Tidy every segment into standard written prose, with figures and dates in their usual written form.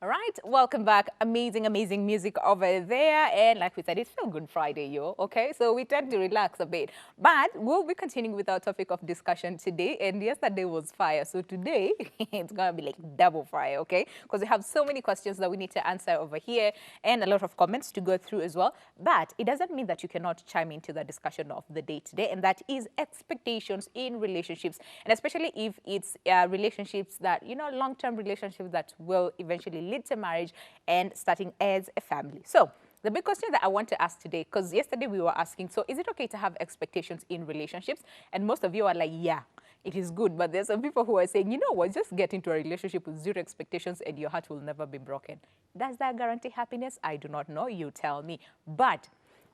All right, welcome back. Amazing, amazing music over there. And like we said, it's Feel Good Friday, yo. Okay, so we tend to relax a bit. But we'll be continuing with our topic of discussion today. And yesterday was fire. So today, it's going to be like double fire, okay? Because we have so many questions that we need to answer over here and a lot of comments to go through as well. But it doesn't mean that you cannot chime into the discussion of the day today. And that is expectations in relationships. And especially if it's relationships that, long-term relationships that will eventually lead to marriage and starting as a family. So the big question that I want to ask today, because yesterday we were asking, so is it okay to have expectations in relationships? And most of you are like, yeah, it is good. But there's some people who are saying, you know what, just get into a relationship with zero expectations and your heart will never be broken. Does that guarantee happiness? I do not know. You tell me. But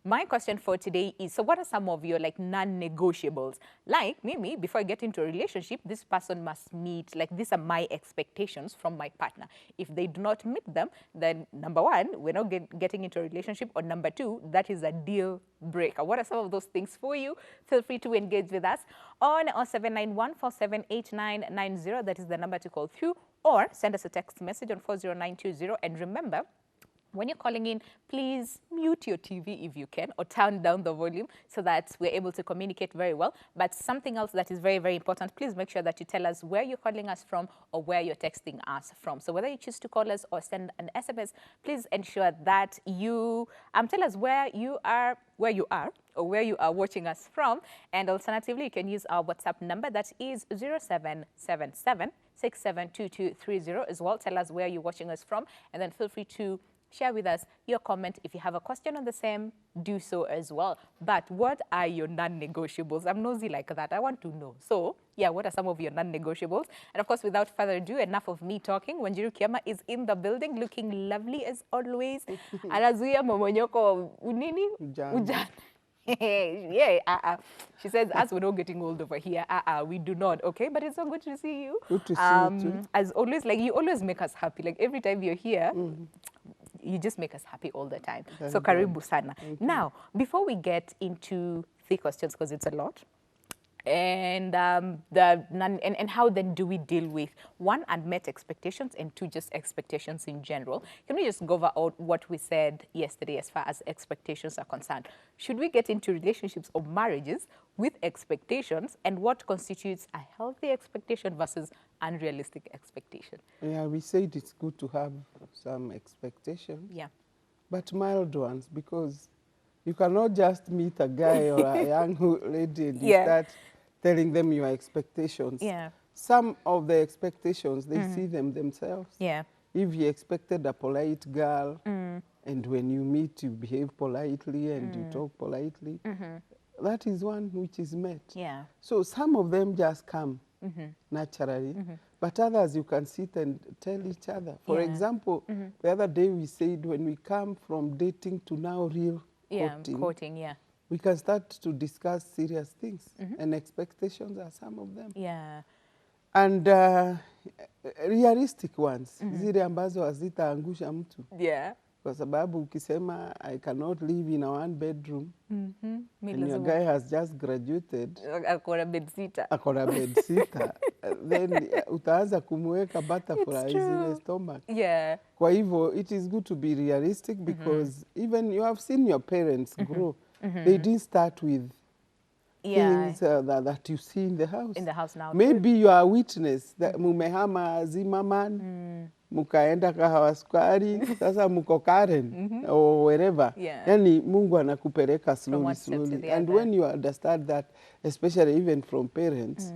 my question for today is, so what are some of your like non-negotiables? Like Mimi, before I get into a relationship, this person must meet, like these are my expectations from my partner. If they do not meet them, then number one, we're not getting into a relationship, or number two, that is a deal breaker. What are some of those things for you? Feel free to engage with us on 0791478990. That is the number to call through, or send us a text message on 40920. And remember, when you're calling in, please mute your TV if you can, or turn down the volume so that we're able to communicate very well. But something else that is very, very important, please make sure that you tell us where you're calling us from or where you're texting us from. So whether you choose to call us or send an SMS, please ensure that you tell us where you are, or where you are watching us from. And alternatively, you can use our WhatsApp number, that is 0777672230 as well. Tell us where you're watching us from, and then feel free to share with us your comment. If you have a question on the same, do so as well. But what are your non-negotiables? I'm nosy like that. I want to know. So, yeah, what are some of your non-negotiables? And of course, without further ado, enough of me talking. Wanjiru Kiama is in the building, looking lovely as always. Anazuia momonyoko unini? Ujana. Yeah, She says, as we're not getting old over here, we do not, okay? But it's so good to see you. Good to see you too. As always, like, you always make us happy. Like, every time you're here, you just make us happy all the time. So karibu sana. Now, before we get into the questions, because it's a lot, and and how then do we deal with one, unmet expectations, and two, just expectations in general? Can we just go over what we said yesterday as far as expectations are concerned? Should we get into relationships or marriages with expectations, and what constitutes a healthy expectation versus unrealistic expectation? Yeah, we said it's good to have some expectations. Yeah. But mild ones, because you cannot just meet a guy or a young lady and you start telling them your expectations. Yeah. Some of the expectations, they see them themselves. Yeah. If you expected a polite girl, and when you meet, you behave politely and you talk politely, that is one which is met. Yeah. So some of them just come naturally, but others you can sit and tell each other. For example, the other day we said when we come from dating to now real courting, we can start to discuss serious things, and expectations are some of them. Yeah. And realistic ones, zile ambazo hazitaangusha mtu. Yeah. Kwa sababu ukisema I cannot live in a one bedroom, and your guy has just graduated, akona bedsitter, then utaanza kumweka butterflies in the stomach. Yeah. Kwa hivyo, it is good to be realistic, because even you have seen your parents grow. They didn't start with things that you see in the house. In the house now. Maybe you are a witness that mumehama Zimmerman, mukaenda kahawa sukari, sasa muko Karen or wherever. Yani Mungu anakupeleka slowly. And when you understand that, especially even from parents,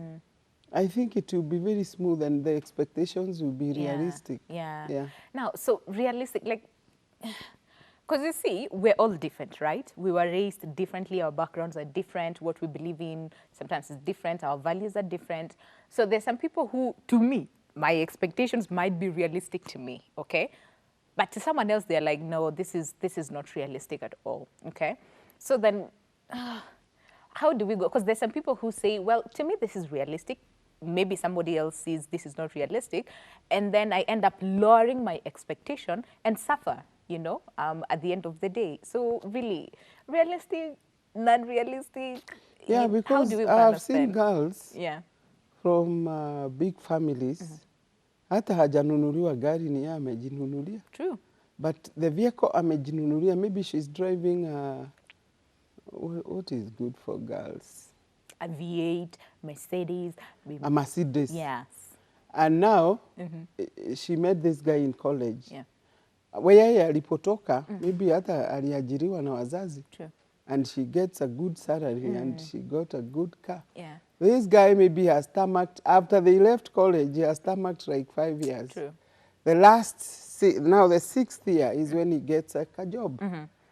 I think it will be very smooth and the expectations will be realistic. Yeah. Now, so realistic, like, because you see, we're all different, right? We were raised differently. Our backgrounds are different. What we believe in sometimes is different. Our values are different. So there's some people who, to me, my expectations might be realistic to me, okay? But to someone else, they're like, no, this is not realistic at all, okay? So then, how do we go? Because there's some people who say, well, to me, this is realistic. Maybe somebody else sees this is not realistic. And then I end up lowering my expectation and suffer, at the end of the day. So really, realistic, non-realistic, yeah, because how do we I've balance seen them? girls from big families, Hata hajanunuliwa gari, ni yeye amejinunulia. True. But the vehicle amejinunulia, maybe she's driving what is good for girls? A V8, Mercedes. A Mercedes. Yes. And now, she met this guy in college. Yeah. Where yeye alipotoka, maybe hata aliajiriwa na wazazi. True. And she gets a good salary and she got a good car. Yeah. This guy maybe has stomached, after they left college, he has stomached like 5 years. True. The now the 6th year is when he gets like a job.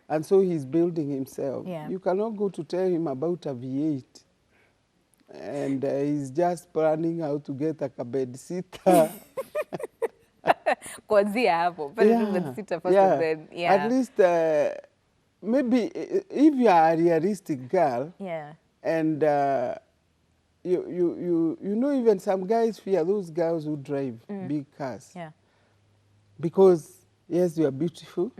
And so he's building himself. Yeah. You cannot go to tell him about a V8. And he's just planning how to get a bed sitter. Kuanzia hapo. Yeah. At least maybe if you are a realistic girl, and you know, even some guys fear those girls who drive big cars. Yeah. Because yes, you are beautiful,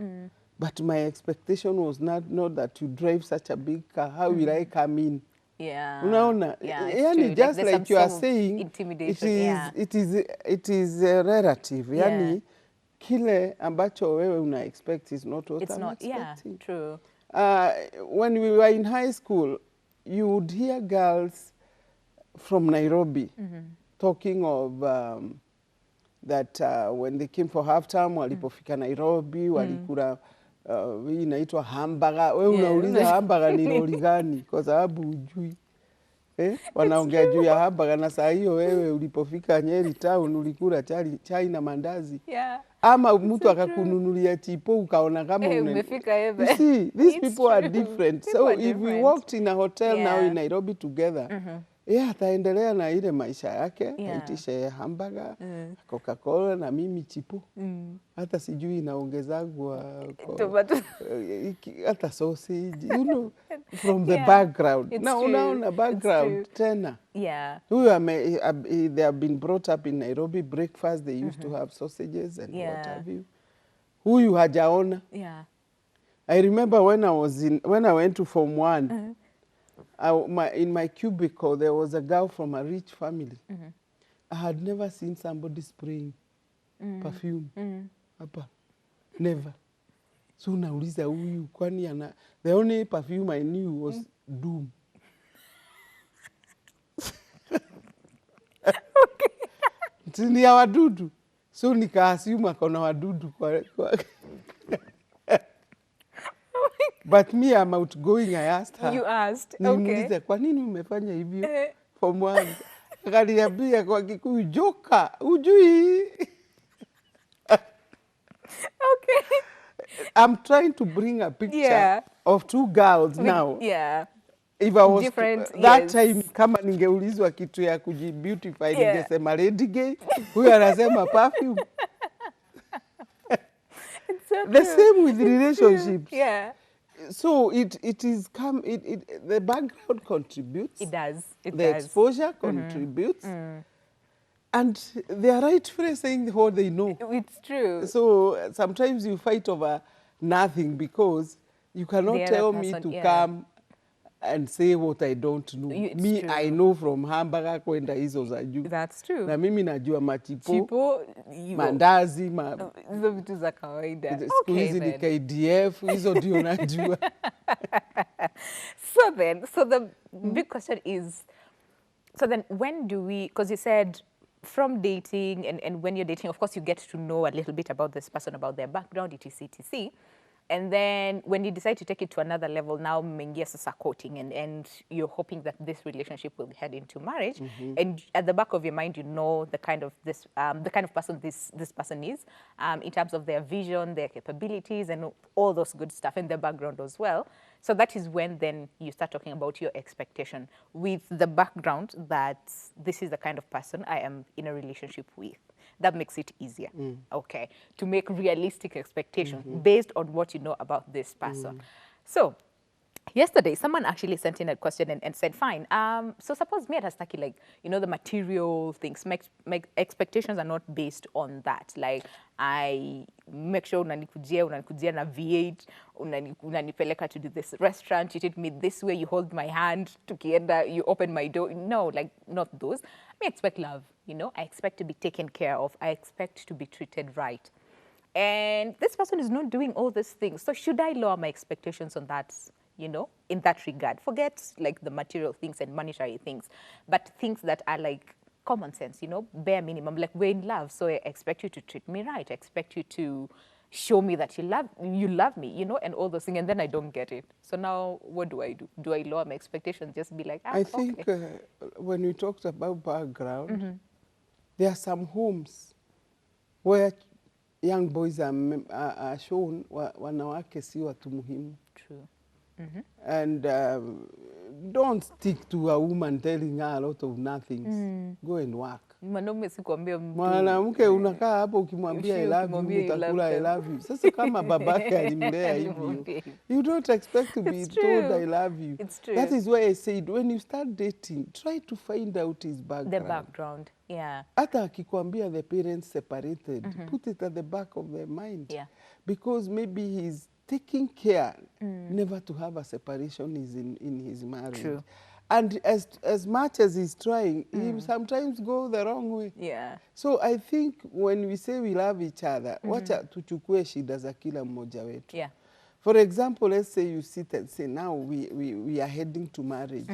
but my expectation was not that you drive such a big car. How will I come in? Yeah. Unaona? Yeah, Yani just like you are saying, intimidation. it is relative. Yani kile ambacho wewe una expect is not what I'm expecting. Yeah, true. When we were in high school, you would hear girls from Nairobi talking of that when they came for half term, walipofika Nairobi, walikula hii inaitwa hamburger. Wewe unauliza hamburger ni lori gani? Kwa sababu hujui. Wanaongea juu ya hamburger, na saa hiyo wewe ulipofika Nyeri town ulikula chai na mandazi. Yeah. Ama mtu akakununulia chipo ukaona kama umefika You see, these people are different. So if we walked in a hotel now in Nairobi together, ataendelea na ile maisha yake, aitishe hamburger, Coca-Cola na mimi chipo. Hata sijui inaongezagwa hata sausage, you know, from the background. Na unaona background tena. Yeah. They have been brought up in Nairobi. Breakfast, they used to have sausages and what have you. Huyu hajaona. Yeah. I remember when I went to Form 1, in my cubicle, there was a girl from a rich family. I had never seen somebody spraying perfume. Hapa. Never. So nauliza huyu kwani the only perfume I knew was Doom. Ni ya wadudu. So nika-assume akona wadudu kwa But me, I'm outgoing. I asked her. You asked, okay. Kwa nini umefanya hivyo? Form 1. Akaniambia kwa Kikuyu, joka, hujui. Okay. I'm trying to bring a picture of two girls now. Yeah. If I was different, that time, kama ningeulizwa kitu ya kujibeautify, ningesema lady gay. Huyu anasema perfume. It's so the same with relationships. Yeah. So the background contributes. It does. The exposure contributes. And they are rightfully saying what they know. It's true. So sometimes you fight over nothing because you cannot tell me to come and say what I don't know. Me, true. I know from hamburger kwenda hizo za juu. That's true. Na mimi najua machipo, mandazi, hizo vitu za kawaida. Siku hizi ni KDF, hizo ndio najua. So the big question is, so then when do we, because you said from dating and when you're dating, of course, you get to know a little bit about this person, about their background, etc. And then when you decide to take it to another level, now mengia sasa courting and you're hoping that this relationship will head into marriage. And at the back of your mind, you know the kind of person this person is, in terms of their vision, their capabilities, and all those good stuff, and their background as well. So that is when then you start talking about your expectation with the background that this is the kind of person I am in a relationship with. That makes it easier, okay, to make realistic expectations based on what you know about this person. So yesterday someone actually sent in a question and said, fine, so suppose me atastaki, like, you know, the material things, make expectations are not based on that. Like, I make sure unanikujia na V8, unanipeleka to this restaurant, you treat me this way, you hold my hand, tukienda, you open my door. No, like, not those. I expect love, you know, I expect to be taken care of, I expect to be treated right. And this person is not doing all these things. So should I lower my expectations on that, you know, in that regard? Forget like the material things and monetary things, but things that are like common sense, you know, bare minimum. Like, we're in love, so I expect you to treat me right. I expect you to show me that you love me, you know, and all those things. And then I don't get it. So now what do I do? Do I lower my expectations? Just be like, I think okay. When we talked about background, there are some homes where young boys are shown wanawake si watu muhimu. True. And don't stick to a woman telling her a lot of nothings. Go and work. Mwanaume si kuambia mtu. Mwanamke unakaa hapo ukimwambia I love you, utakula I love you. Sasa kama babake alimlea hivyo, you don't expect to be told I love you. It's true. That is why I said when you start dating, try to find out his background. The background, yeah. Hata akikwambia the parents separated, put it at the back of their mind. Yeah. Because maybe he's taking care never to have a separation in his marriage. True. And as much as he's trying, he sometimes go the wrong way. Yeah. So I think when we say we love each other, wacha tuchukue shida za kila mmoja wetu. Yeah. For example, let's say you sit and say, now we are heading to marriage.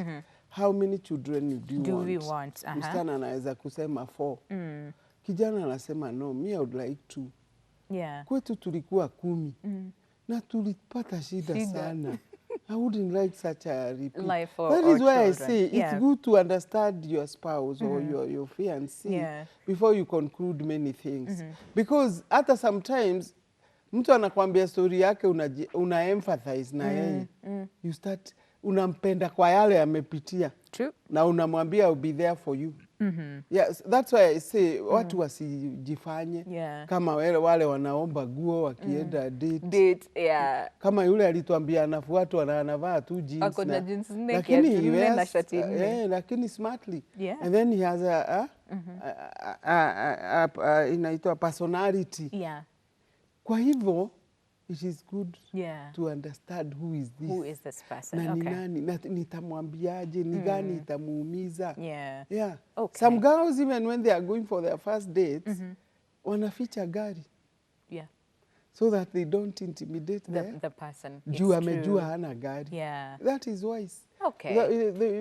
How many children do we want? Msichana anaweza kusema 4. Kijana anasema no, me I would like 2. Yeah. Kwetu tulikuwa 10. Na tulipata shida sana. I wouldn't like such a repeat. Life for that is why children. I say it's good to understand your spouse or your fiancé before you conclude many things. Because hata sometimes mtu anakwambia story yake una empathize na yeye. You start unampenda kwa yale amepitia. True. Na unamwambia I'll be there for you. Yes, that's why I say watu wasijifanye kama wale wanaomba guo wakienda date. Yeah. Kama yule alituambia anafuatwa na anavaa tu jeans. Ako na jeans nne, lakini na shati nne. Lakini smartly. Yeah. And then he has inaitwa personality. Yeah. Kwa hivyo it is good to understand who is this person. Na ni nani, na nitamwambiaje, ni gani itamuumiza. Yeah. Okay. Some girls, even when they are going for their first dates, wanaficha gari. Yeah. So that they don't intimidate the person. Juu amejua hana gari. Yeah. That is wise. Okay.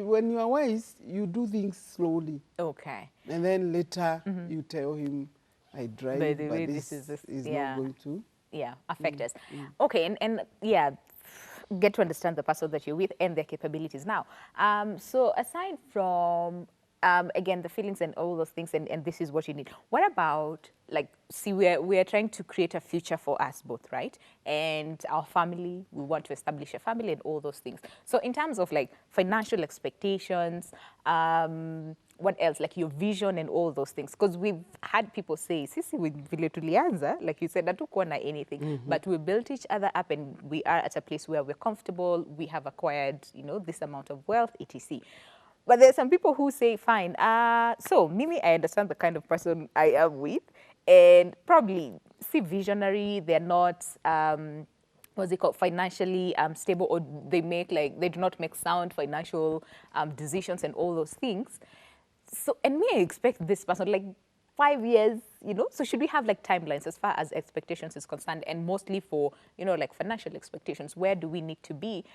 When you are wise, you do things slowly. Okay. And then later you tell him, I drive, by the but way, this is not going to affect us. Okay, and get to understand the person that you're with and their capabilities. Now, so aside from again the feelings and all those things, and this is what you need, what about, like, see, we're trying to create a future for us both, right? And our family, we want to establish a family and all those things. So in terms of like financial expectations, what else, like your vision and all those things? Because we've had people say, sisi vile tulianza, like you said, hatukuwa na anything, but we built each other up and we are at a place where we're comfortable, we have acquired, you know, this amount of wealth, etc. But there's some people who say, fine, so Mimi, I understand the kind of person I am with, and probably see visionary, they're not, what's it called, financially stable, or they do not make sound financial decisions and all those things. So, and me, I expect this person, like 5 years, you know, so should we have like timelines as far as expectations is concerned, and mostly for, you know, like financial expectations, where do we need to be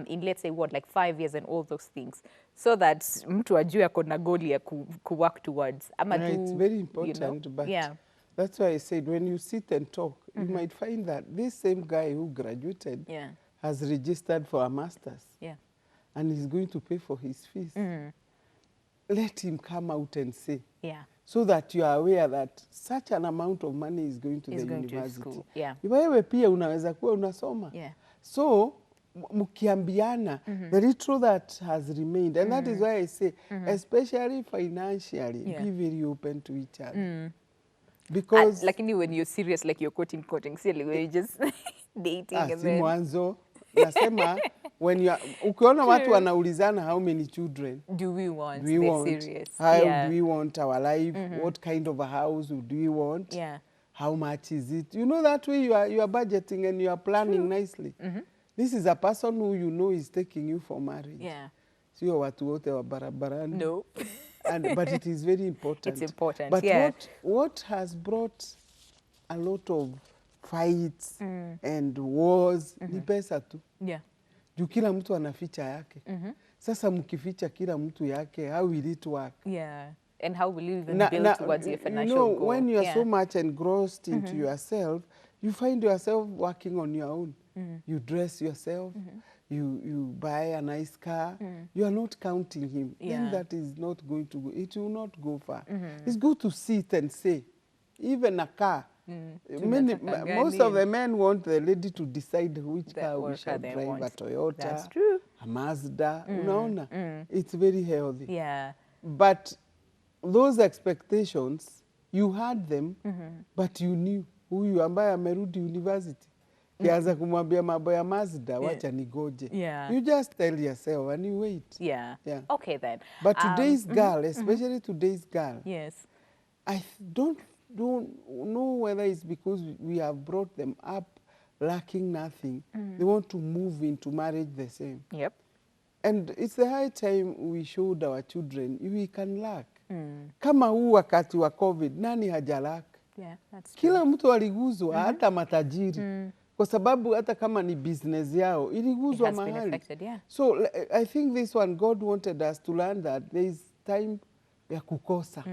in, let's say, what, like 5 years and all those things, so that mtu ajue ako na goal ya ku work towards. It's very important, you know? But that's why I said when you sit and talk, you might find that this same guy who graduated has registered for a master's and is going to pay for his fees. Let him come out and say, so that you are aware that such an amount of money is going to the university. Wewe pia unaweza kuwa unasoma. So mkiambiana, the little that has remained, and that is why I say, especially financially, be very open to each other. Because like when you're serious, like you're quoting, silly, where you're just dating and then mwanzo. Nasema ukiona watu wanaulizana how many children do we want, serious. How do we want our life? What kind of a house do we want? How much is it? You know, that way you are budgeting and you are planning nicely. This is a person who you know is taking you for marriage. Sio watu wote wa barabarani. No. But it is very important. It's important, but what has brought a lot of fights and wars ni pesa tu. Juu kila mtu anaficha yake. Sasa mkificha kila mtu yake, how will it work? And how will you even build towards your financial goal? When you are so much engrossed into yourself, you find yourself working on your own. You dress yourself, you buy a nice car, you are not counting him. Then that is not going to go, it will not go far. It's good to sit and say, even a car, most of the men want the lady to decide which car we shall drive, a Toyota, that's true, a Mazda, unaona? It's very healthy. But those expectations, you had them, but you knew huyu ambaye amerudi university kianza kumwambia mambo ya Mazda, wacha nigoje. You just tell yourself and you wait. Okay then. But today's girl, especially today's girl, I don't know whether it's because we have brought them up lacking nothing. They want to move into marriage the same. And it's the high time we showed our children we can lack. Kama huu wakati wa COVID, nani hajalak? Kila mtu aliguzwa, hata matajiri. Kwa sababu hata kama ni business yao, iliguzwa mahali. So I think this one, God wanted us to learn that there is time ya kukosa.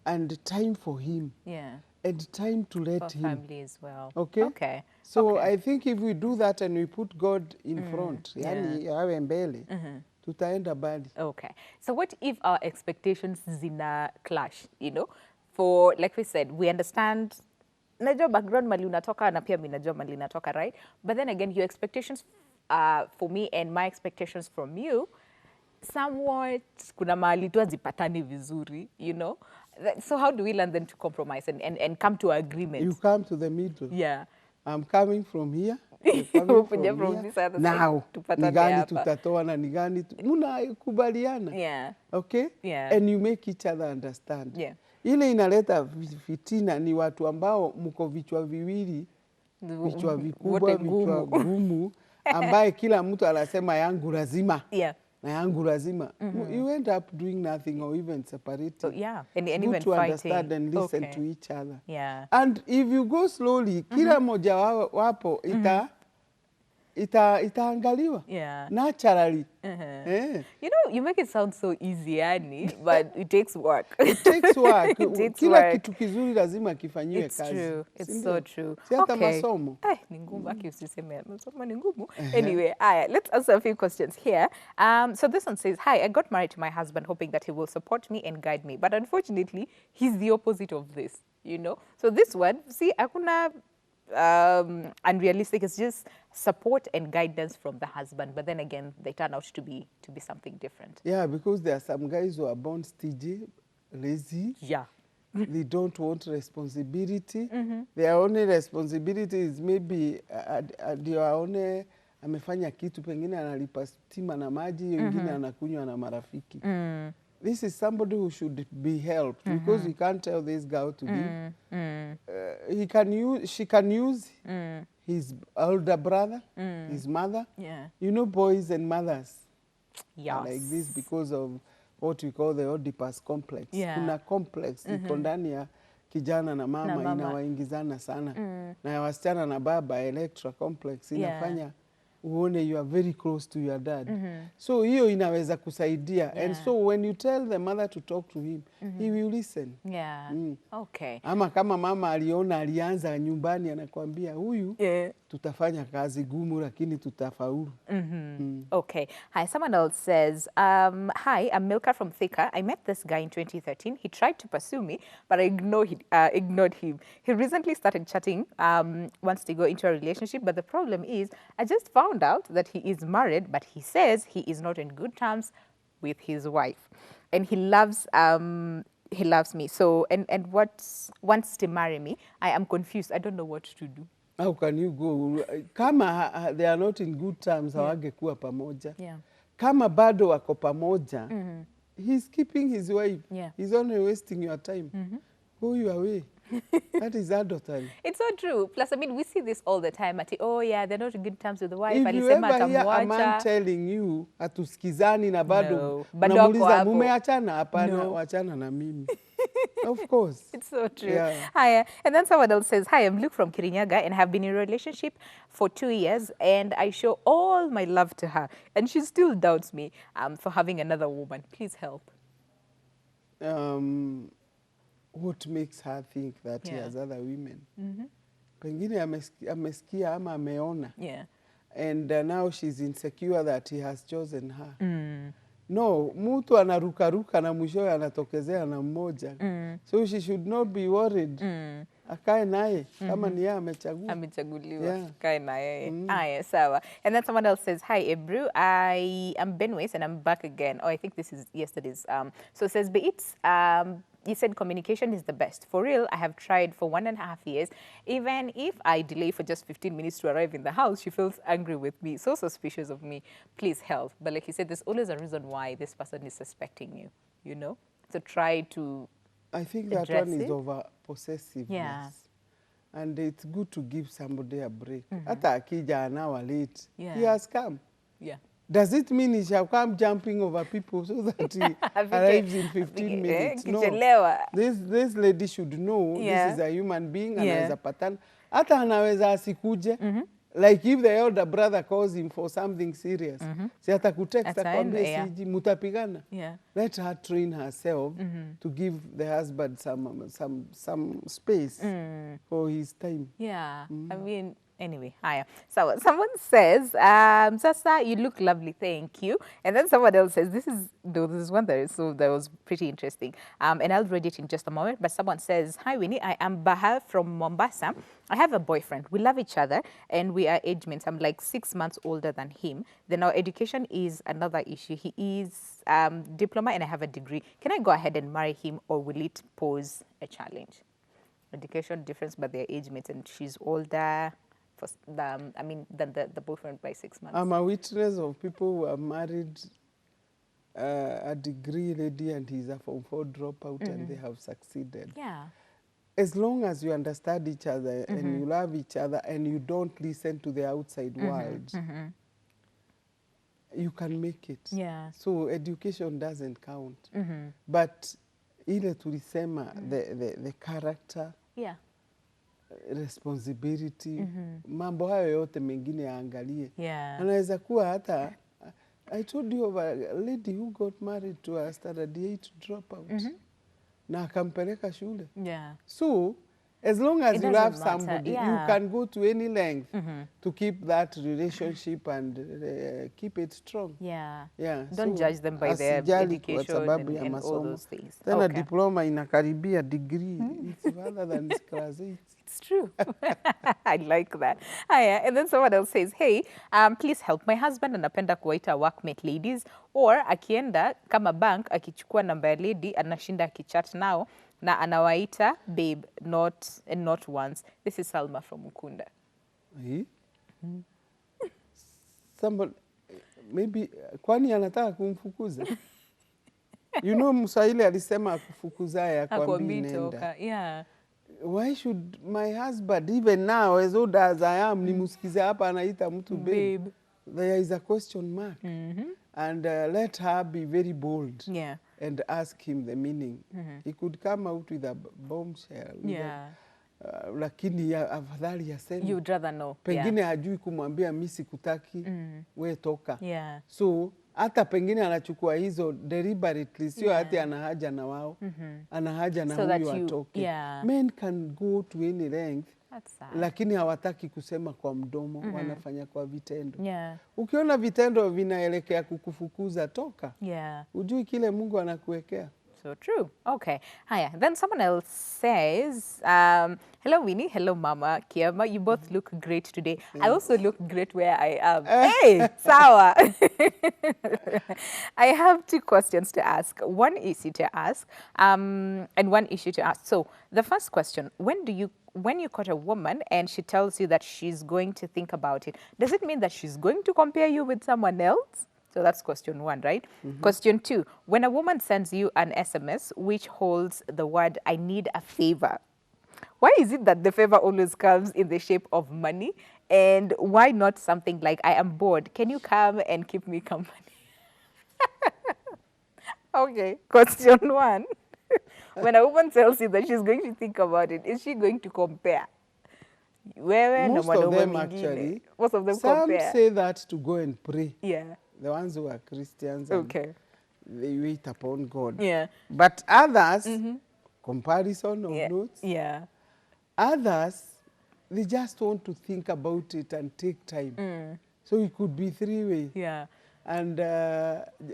And time for him. And time to let him. Family as well. Okay? So I think if we do that and we put God in front, yani yawe mbele, tutaenda bali. So what if our expectations zina clash, you know? For, like we said, we understand, najua background mali unatoka na pia mimi najua mali natoka, right? But then again, your expectations for me and my expectations from you, somewhat kuna mahali tu hazipatani vizuri, you know? So how do we learn then to compromise and come to agreement? You come to the middle. I'm coming from here. From here. Now, ni gani tutatoa na ni gani mnakubaliana. Okay? And you make each other understand. Ile inaleta fitina ni watu ambao mko vichwa viwili, vichwa vikubwa, vichwa gumu, ambaye kila mtu anasema yangu lazima. Na yangu lazima. You end up doing nothing or even separating. So, and good even to fighting. Understand and listen to each other. And if you go slowly, kila moja wapo itaangaliwa. Naturally. You know, you make it sound so easy, Annie, but it takes work. It takes work. Kila work. kitu kizuri lazima kifanyiwe kazi. It's true. It's so true. Si hata masomo. Ni ngumu, aki usiseme masomo ni ngumu. Anyway, let's answer a few questions here. So this one says, hi, I got married to my husband hoping that he will support me and guide me. But unfortunately, he's the opposite of this, you know? So this one, see, hakuna unrealistic. It's just support and guidance from the husband, but then again they turn out to be something different. Because there are some guys who are born stingy, lazy. They don't want responsibility. Their only responsibility is maybe ndio amefanya kitu, pengine analipa stima na maji, wengine anakunywa na marafiki. This is somebody who should be helped because you can't tell this girl to leave. She can use his older brother, his mother. You know, boys and mothers are like this because of what we call the Oedipus complex. Kuna complex iko ndani ya kijana na mama inawaingizana sana. Na ya wasichana na baba, Electra complex inafanya uone you are very close to your dad. So hiyo inaweza kusaidia. And so when you tell the mother to talk to him, he will listen. Ama kama mama alianza nyumbani anakuambia huyu tutafanya kazi gumu lakini tutafaulu. Hi, someone else says, hi, I'm Milka from Thika. I met this guy in 2013. He tried to pursue me, but I ignored him. He recently started chatting, wants to go into a relationship, but the problem is I just found out that he is married, but he says he is not in good terms with his wife. And he loves me. So, and wants to marry me. I am confused. I don't know what to do. How can you go? Kama they are not in good terms, hawangekuwa pamoja. Kama bado wako pamoja, he's keeping his wife. He's only wasting your time. Go your way. That is adultery. It's so true. Plus, I mean, we see this all the time. Oh, yeah, they're not in good terms with the wife. If you ever hear a man telling you, hatusikizani na bado, unamuuliza mumeachana? Hapana, wachana na mimi. Of course. It's so true. Hi, and then someone else says, hi, I'm Luke from Kirinyaga and have been in a relationship for 2 years and I show all my love to her and she still doubts me for having another woman. Please help. What makes her think that he has other women? Pengine amesikia ama ameona. And now she's insecure that he has chosen her. No, mtu anarukaruka na mwishowe anatokezea na mmoja. So she should not be worried. Akae naye kama ni yeye amechagua. Amechaguliwa. Akae naye. Aya, sawa. And then someone else says, hi Ebru, I am Benways and I'm back again. Oh, I think this is yesterday's. So it says, but it's you said communication is the best. For real, I have tried for 1.5 years. Even if I delay for just 15 minutes to arrive in the house, she feels angry with me, so suspicious of me. Please help. But like you said, there's always a reason why this person is suspecting you, you know? So try to I think that one is over possessiveness. And it's good to give somebody a break. Hata akija an hour late, he has come. Does it mean he shall come jumping over people so that he arrives in 15 minutes? No. This lady should know this is a human being and as a pattern. Hata anaweza asikuje. Like if the elder brother calls him for something serious, si atakutext akwambie siji mutapigana. Let her train herself to give the husband some space for his time. I mean, anyway, higher. So someone says, Sasa, you look lovely, thank you. And then someone else says, this is one that was pretty interesting. And I'll read it in just a moment. But someone says, hi Winnie, I am Baha from Mombasa. I have a boyfriend. We love each other and we are age mates. I'm like 6 months older than him. Then our education is another issue. He is diploma and I have a degree. Can I go ahead and marry him or will it pose a challenge? Education difference, but they're age mates and she's older. Than the boyfriend by 6 months. I'm a witness of people who are married a degree lady and he's a Form 4 dropout and they have succeeded. As long as you understand each other and you love each other and you don't listen to the outside world, you can make it. So education doesn't count. But ile tulisema the character, responsibility, mambo hayo yote mengine yaangalie. Anaweza kuwa hata, I told you of a lady who got married to a standard 8 dropout. Na akampeleka shule. So, as long as you love somebody, you can go to any length to keep that relationship and keep it strong. Don't judge them by their education and all those things. Tena diploma inakaribia degree. It's rather than class 8. It's true. I like that. And then someone else says, hey, please help. My husband anapenda kuwaita workmate ladies or akienda kama bank akichukua namba ya lady anashinda akichat nao na anawaita babe, not once. This is Salma from Mukunda. Somebody, maybe, kwani anataka kumfukuza? You know, Mswahili alisema akufukuzaye akwambii nenda. Why should my husband, even now, as old as I am, nimusikize hapa anaita mtu babe? There is a question mark. And let her be very bold and ask him the meaning. He could come out with a bombshell. Lakini afadhali aseme. You'd rather know. Pengine hajui kumwambia mimi sikutaki, we toka. So, hata pengine anachukua hizo deliberately, sio hati anahaja na wao, anahaja na huyu atoke. Men can go to any length, lakini hawataki kusema kwa mdomo, wanafanya kwa vitendo. Ukiona vitendo vinaelekea kukufukuza, toka. Ujui kile Mungu anakuwekea. So true. Okay. Hiya. Then someone else says, hello, Winnie. Hello, Mama. Kiama. You both look great today. I also look great where I am. Hey, Sawa. I have two questions to ask. One issue to ask, and one issue to ask. So the first question, when you caught a woman and she tells you that she's going to think about it, does it mean that she's going to compare you with someone else? So that's question one, right? Question two, when a woman sends you an SMS which holds the word, I need a favor, why is it that the favor always comes in the shape of money? And why not something like, I am bored, can you come and keep me company? Okay, question one. When a woman tells you that she's going to think about it, is she going to compare? Most of them actually, most of them some compare. say that to go and pray. Yeah. The ones who are Christians, Okay. they wait upon God. Yeah. But others, comparison of notes. Yeah. Others, they just want to think about it and take time. So it could be three-way. Yeah. And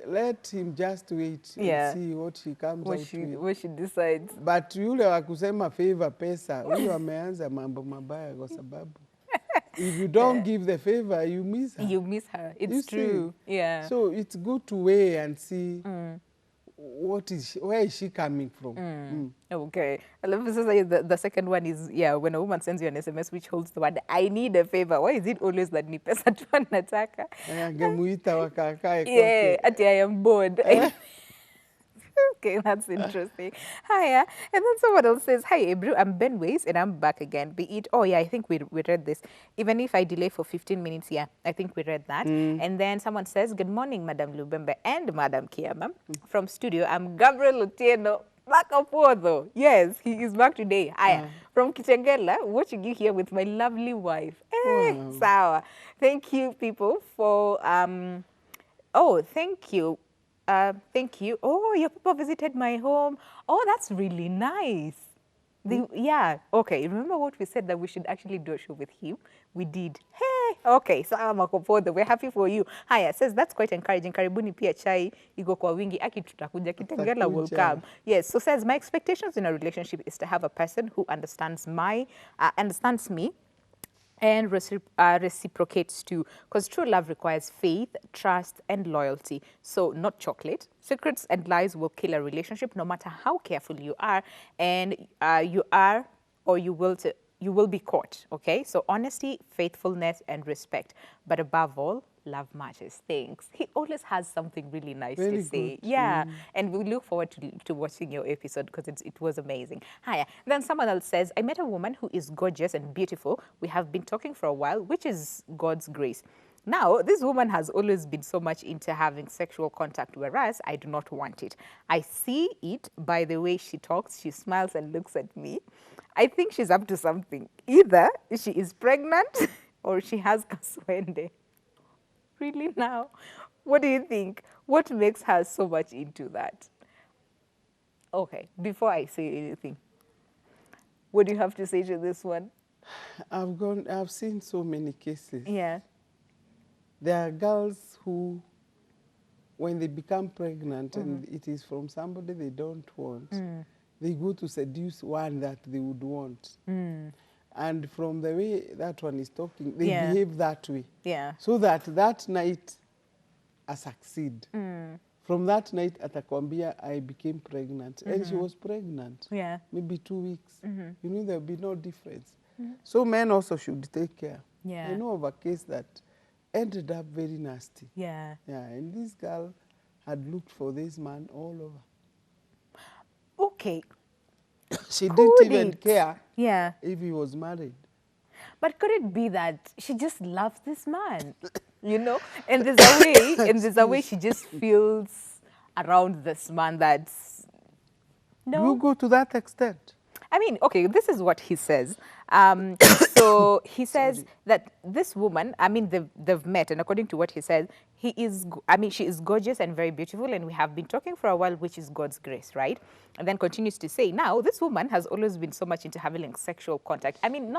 let him just wait and see what she comes out with. What she decides. But yule wa kusema favor pesa, huyo ameanza mambo mabaya kwa sababu if you don't give the favor, you miss her. You miss her. It's true. Yeah. So it's good to weigh and see where is she coming from. Okay. The second one is, when a woman sends you an SMS which holds the word, I need a favor. Why is it always that ni pesa tu anataka? Angemuita wakakae kwake. Yeah, ati I am bored. Okay, that's interesting. Hiya. And then someone else says, hi, Ebru, I'm Ben Ways, and I'm back again. Be it, oh, yeah, I think we read this. Even if I delay for 15 minutes, yeah, I think we read that. And then someone says, good morning, Madam Lubembe and Madam Kiama. From studio, I'm Gabriel Otieno. Back up though. Yes, he is back today. Hiya. From Kichengela, watching you here with my lovely wife. Sawa. Thank you, people, for, thank you. Thank you. Oh, your people visited my home. Oh, that's really nice. Yeah. Okay. Remember what we said that we should actually do a show with him? We did. Hey. Okay. So I'm we're happy for you. Hiya says that's quite encouraging. Karibuni pia chai iko kwa wingi. Aki tutakuja Kitengela will come. Yes. So says my expectations in a relationship is to have a person who understands me and reciprocates too, because true love requires faith, trust, and loyalty. So not chocolate. Secrets and lies will kill a relationship, no matter how careful you are, and you will be caught. Okay, so honesty, faithfulness, and respect, but above all, love matters. Thanks. He always has something really nice to say. Good. Yeah, and we look forward to watching your episode because it was amazing. Hiya. Then someone else says, I met a woman who is gorgeous and beautiful. We have been talking for a while, which is God's grace. Now, this woman has always been so much into having sexual contact, whereas I do not want it. I see it by the way she talks, she smiles and looks at me. I think she's up to something. Either she is pregnant or she has kaswende. Really now? What do you think? What makes her so much into that? Okay, before I say anything, what do you have to say to this one? I've seen so many cases. Yeah. There are girls who, when they become pregnant and it is from somebody they don't want, they go to seduce one that they would want. And from the way that one is talking, they behave that way. Yeah. So that night, I succeed. From that night, atakwambia, I became pregnant. And she was pregnant. Yeah. Maybe 2 weeks. You know, there'll be no difference. So men also should take care. Yeah. I know of a case that ended up very nasty. Yeah. Yeah, and this girl had looked for this man all over. Okay. She didn't even care if he was married. But could it be that she just loves this man? You know? And there's a way she just feels around this man that's... No. Do you go to that extent? I mean, okay, this is what he says. So he says that this woman, I mean, they've met, and according to what he says, she is gorgeous and very beautiful, and we have been talking for a while, which is God's grace, right? And then continues to say, now, this woman has always been so much into having sexual contact. I mean,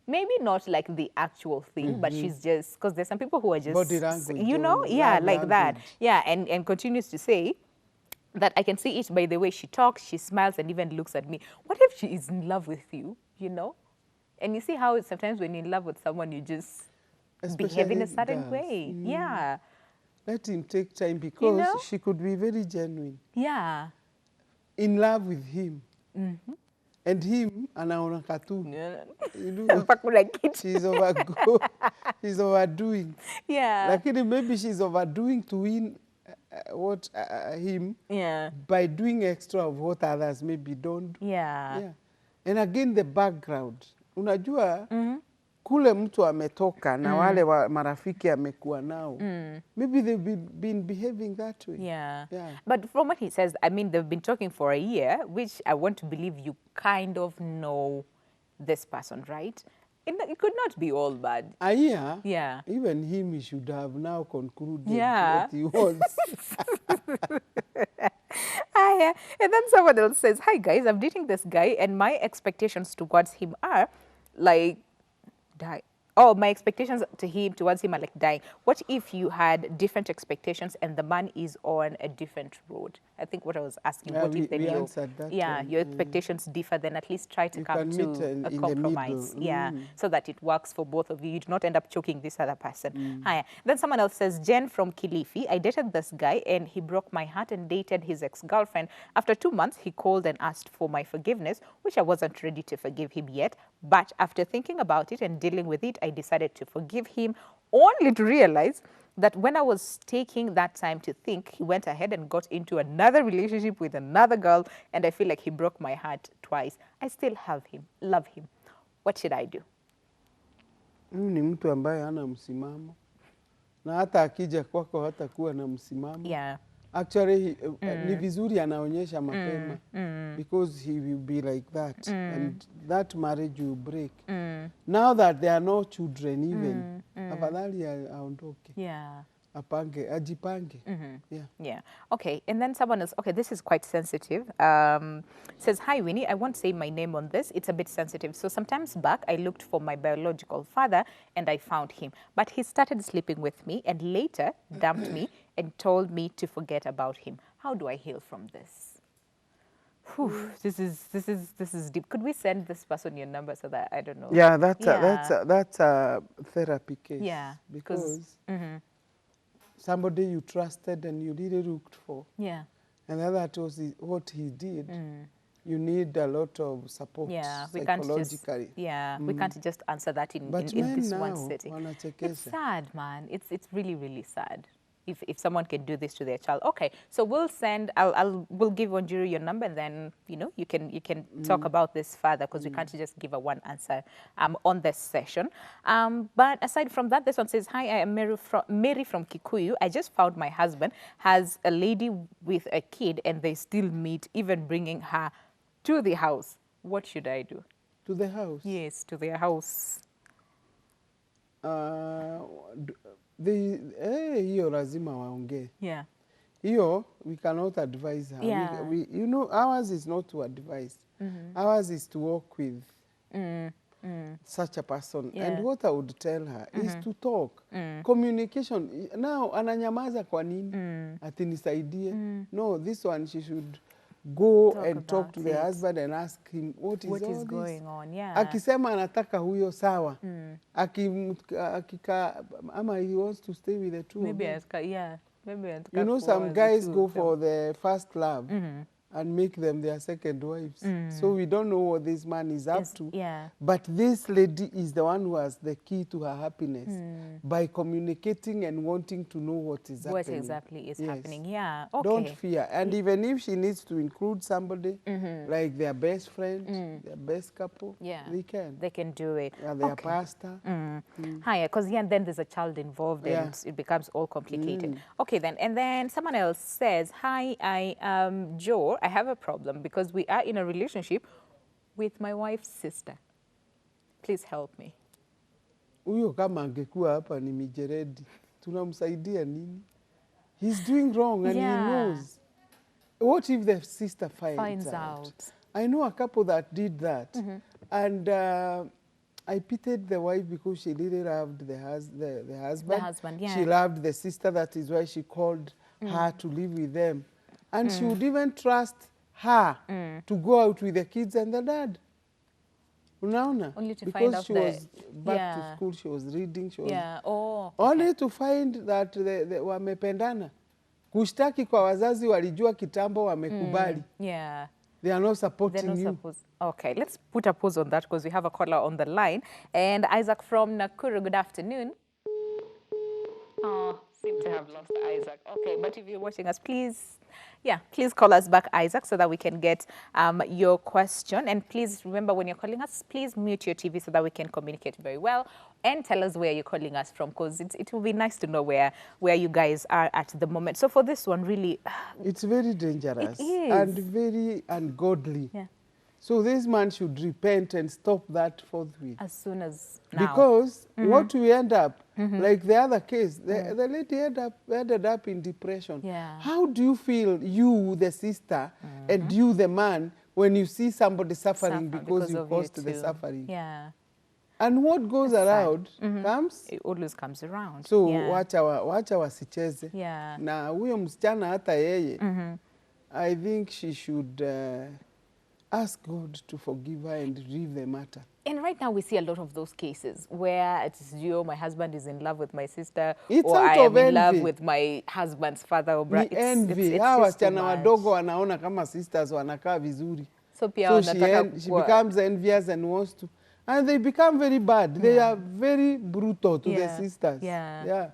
maybe not like the actual thing, but she's just, because there's some people who are just, body language, you know, like that. language. Yeah, and continues to say, that I can see it by the way she talks, she smiles, and even looks at me. What if she is in love with you, you know? And you see how sometimes when you're in love with someone, you just behave in Especially a certain girls. way. Yeah. Let him take time You because know? she could be very genuine. Yeah. In love with him. And him, anaona cartoon. Yeah. You know, she's she's overdoing. Yeah. Lakini maybe she's overdoing to win him Yeah. by doing extra of what others maybe don't do. Yeah. Yeah. And again the background. Unajua kule mtu ametoka na wale marafiki amekuwa nao. Maybe they've been behaving that way. Yeah. Yeah. But from what he says, I mean, they've been talking for a year, which I want to believe you kind of know this person, right? It could not be all bad. A year, Yeah. even him, he should have now concluded Yeah. what he wants. Yeah. And then someone else says, hi guys, I'm dating this guy and my expectations towards him are like, die. Oh, my expectations towards him are like dying. What if you had different expectations and the man is on a different road? I think what I was asking, Yeah, what if then we answered that one. your expectations differ, then at least try to You come can meet to a in the compromise. middle. Yeah, so that it works for both of you. You do not end up choking this other person. Hi. Then someone else says, Jen from Kilifi, I dated this guy and he broke my heart and dated his ex-girlfriend. After 2 months, he called and asked for my forgiveness, which I wasn't ready to forgive him yet. But after thinking about it and dealing with it, I decided to forgive him, only to realize that when I was taking that time to think, he went ahead and got into another relationship with another girl, and I feel like he broke my heart twice. I still have him, love him. What should I do? Huyu ni mtu ambaye hana msimamo. Na hata akija kwako hatakuwa na msimamo. Yeah. Actually, ni vizuri anaonyesha mapema. Because he will be like that. And that marriage will break. Now that there are no children even, afadhali aondoke. Yeah. Ajipange. Yeah. Yeah. Okay. And then someone else, okay, this is quite sensitive. Says, hi, Winnie, I won't say my name on this. It's a bit sensitive. So sometimes back, I looked for my biological father and I found him. But he started sleeping with me and later dumped me and told me to forget about him. How do I heal from this? Whew, this is deep. Could we send this person your number so that, I don't know. Yeah, that's a therapy case. Yeah. Because somebody you trusted and you really looked for. Yeah. And that was what he did. You need a lot of support we can't just, psychologically. we can't just answer that in this one setting. It's sad, man. It's really, really sad. If someone can do this to their child. Okay, so we'll send, we'll give Wanjiru your number and then, you can talk about this further because we can't just give a one answer on this session. But aside from that, this one says, hi, I am Mary from Kikuyu. I just found my husband has a lady with a kid and they still meet, even bringing her to the house. What should I do? To the house? Yes, to their house. Hiyo lazima waongee. Yeah. Hiyo, we cannot advise her. Yeah. Ours is not to advise. Ours is to work with such a person. Yeah. And what I would tell her is to talk. Communication. Now, ananyamaza kwa nini? Ati nisaidie. No, this one she should go and talk to the husband and ask him what is going on. Yeah. Akisema anataka huyo sawa. Akika ama he wants to stay with the two. Maybe some guys go for the first love and make them their second wives. So we don't know what this man is up to. Yeah. But this lady is the one who has the key to her happiness by communicating and wanting to know what is happening. What exactly is happening. Yeah. Okay. Don't fear. And even if she needs to include somebody like their best friend, their best couple, they can. They can do it. Yeah, their pastor. Hi, because then there's a child involved and it becomes all complicated. Okay, then. And then someone else says, hi, I am Joe. I have a problem because we are in a relationship with my wife's sister. Please help me. Huyo kama angekuwa hapa ni mijeredi. Tunamsaidia nini? He's doing wrong and he knows. What if the sister finds out? I know a couple that did that. And I pitied the wife because she really loved the husband. The husband, yeah. She loved the sister. That is why she called her to live with them. And she would even trust her to go out with the kids and the dad. Unaona? Only to because find out she was back to yeah. school, she was reading, she was Yeah. Oh, only to find that wamependana. Kushtaki kwa wazazi walijua kitambo wamekubali. Yeah. They are not supporting They're not you. supposed. Okay, let's put a pause on that because we have a caller on the line. And Isaac from Nakuru, good afternoon. Oh, seem to have lost Isaac. Okay, but if you're watching us, please, yeah, please call us back, Isaac, so that we can get your question. And please remember, when you're calling us, please mute your TV so that we can communicate very well. And tell us where you're calling us from, because it will be nice to know where you guys are at the moment. So for this one, really, it's very dangerous. It is. And very ungodly. Yeah. So this man should repent and stop that forthwith. As soon as now. Because what we end up, like the other case, the lady ended up in depression. Yeah. How do you feel, you, the sister, and you, the man, when you see somebody suffering because you caused the suffering? Yeah. And what goes around comes? It always comes around. So yeah. wacha wasicheze. Yeah. Na huyo msichana hata yeye, I think she should ask God to forgive her and leave the matter. And right now we see a lot of those cases where it's my husband is in love with my sister, It's or out I of am in love envy. with my husband's father or brother. Ni envy. It's Hawa just too wasichana much. wadogo wanaona kama sisters wanakaa vizuri. So pia So wanataka she becomes envious and wants to. And they become very bad. They are very brutal to the sisters. Yeah. Yeah.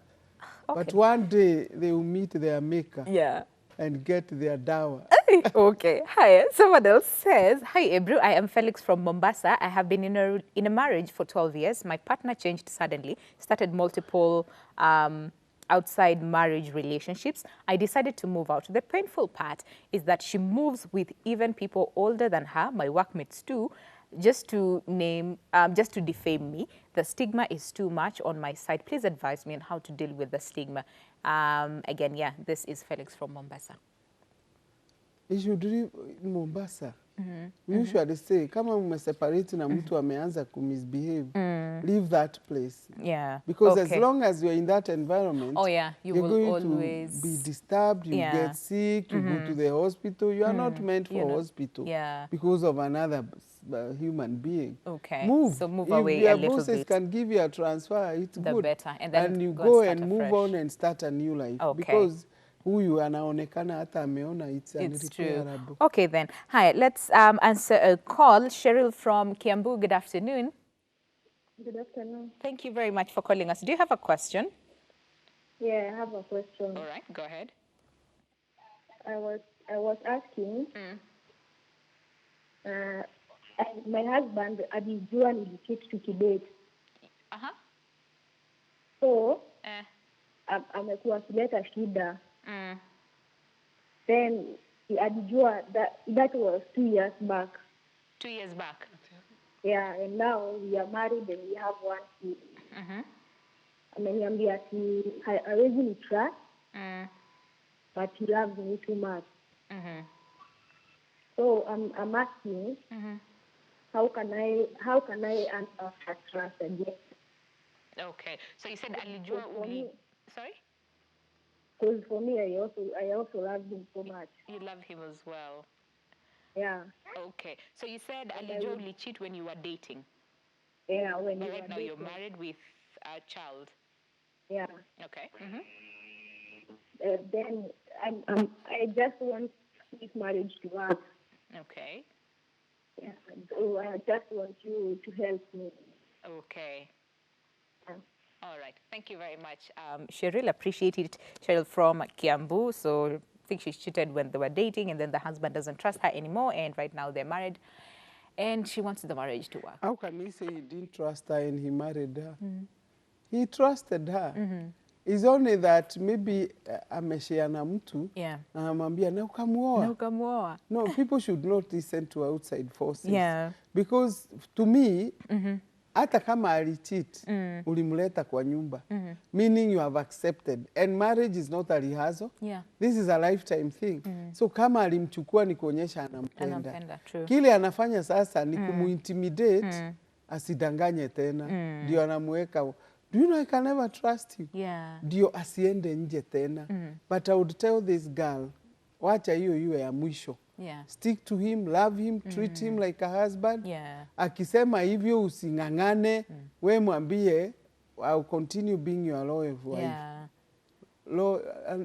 Okay. But one day they will meet their maker. Yeah. And get their dower. Okay. Hi. Someone else says, hi, Ebru. I am Felix from Mombasa. I have been in a marriage for 12 years. My partner changed suddenly, started multiple outside marriage relationships. I decided to move out. The painful part is that she moves with even people older than her, my workmates too, just to defame me. The stigma is too much on my side. Please advise me on how to deal with the stigma. Again, yeah, this is Felix from Mombasa. You should leave Mombasa. We usually say, kama mmeseparate na mtu ameanza kumisbehave, leave that place. Yeah. Because as long as you're in that environment, you you're will going always to be disturbed, you get sick, you go to the hospital. You are not meant for hospital because of another human being. Okay. Move. So move if away a little bit. If your bosses can give you a transfer, it's the good. Better. And then you go and move afresh. on and start a new life. Okay. Because huyu anaonekana hata ameona it's true. Okay then. Hi, let's answer a call. Cheryl from Kiambu, good afternoon. Good afternoon. Thank you very much for calling us. Do you have a question? Yeah, I have a question. All right, go ahead. I was asking, my husband alijua nilicheat tukidate. So, amekuwa akileta shida. Then alijua that was 2 years back. 2 years back? Yeah, and now we are married and we have 1 kid. Ameniambia hawezi ni trust, but he loves me too much. So I'm asking, how can I earn her trust again? Okay, so you said alijua sorry? Because for me, I also love him so much. You love him as well. Yeah. Okay, so you said alijua uli cheat when you were dating. Yeah, when you were right now dating. you're married with a child. Yeah. Okay. Then I just want this marriage to work. Okay. Yeah. So I just want you to help me. Okay. Yeah. All right. Thank you very much, Cheryl. Appreciate it. Cheryl from Kiambu. So I think she cheated when they were dating, and then the husband doesn't trust her anymore, and right now they're married, and she wants the marriage to work. How can we say he didn't trust her and he married her? He trusted her. It's only that maybe ameshare na mtu na anamwambia na ukamuoa. No, people should not listen to outside forces. Yeah. Because to me, hata kama alicheat, ulimleta kwa nyumba. Meaning you have accepted. And marriage is not a rehearsal. Yeah. This is a lifetime thing. So kama alimchukua ni kuonyesha anampenda. True. Kile anafanya sasa ni kumuintimidate, asidanganye tena. Ndio anamuweka. Do you know I can never trust you? Yeah. Ndio asiende nje tena. But I would tell this girl, wacha hiyo iwe ya mwisho. Yeah. Stick to him, love him, treat him like a husband. Yeah. Akisema hivyo using'ang'ane, we mwambie, I'll continue being your loyal wife. Yeah.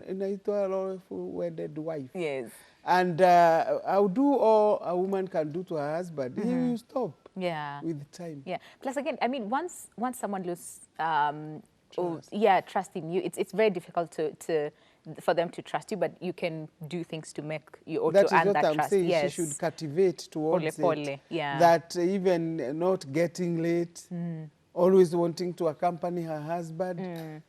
Inaitwa lawful wedded wife. Yes. And I'll do all a woman can do to her husband. He will stop. Yeah. With time. Yeah. Plus, again, I mean, once someone loses, Trust. trust in you, it's very difficult for them to trust you, but you can do things to make you or that to earn is what that I'm trust. saying. Yes. She should cultivate towards Pole, it. yeah. That even not getting late, always wanting to accompany her husband.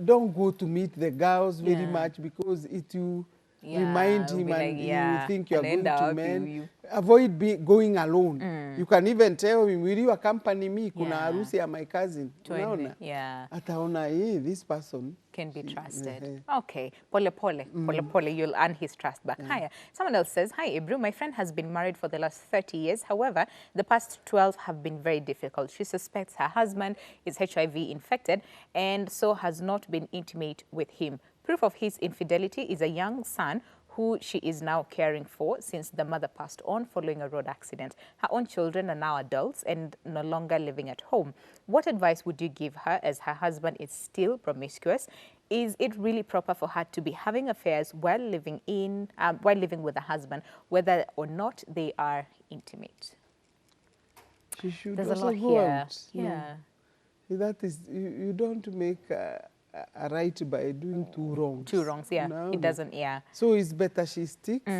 Don't go to meet the girls very much because it will remind him and he will think you are going to men. Avoid going alone. You can even tell him, will you accompany me? Kuna harusi ya my cousin. Unaona? Yeah. Ataona, this person can be trusted. Okay. Pole, you'll earn his trust back. Hiya. Someone else says, hi, Ibru, my friend has been married for the last 30 years. However, the past 12 have been very difficult. She suspects her husband is HIV infected and so has not been intimate with him. Proof of his infidelity is a young son who she is now caring for since the mother passed on following a road accident. Her own children are now adults and no longer living at home. What advice would you give her as her husband is still promiscuous? Is it really proper for her to be having affairs while living with the husband, whether or not they are intimate? She should There's also a lot go here. out. Yeah. That is, you don't make a right by doing two wrongs. Two wrongs, yeah. No. It doesn't, yeah. So it's better she sticks,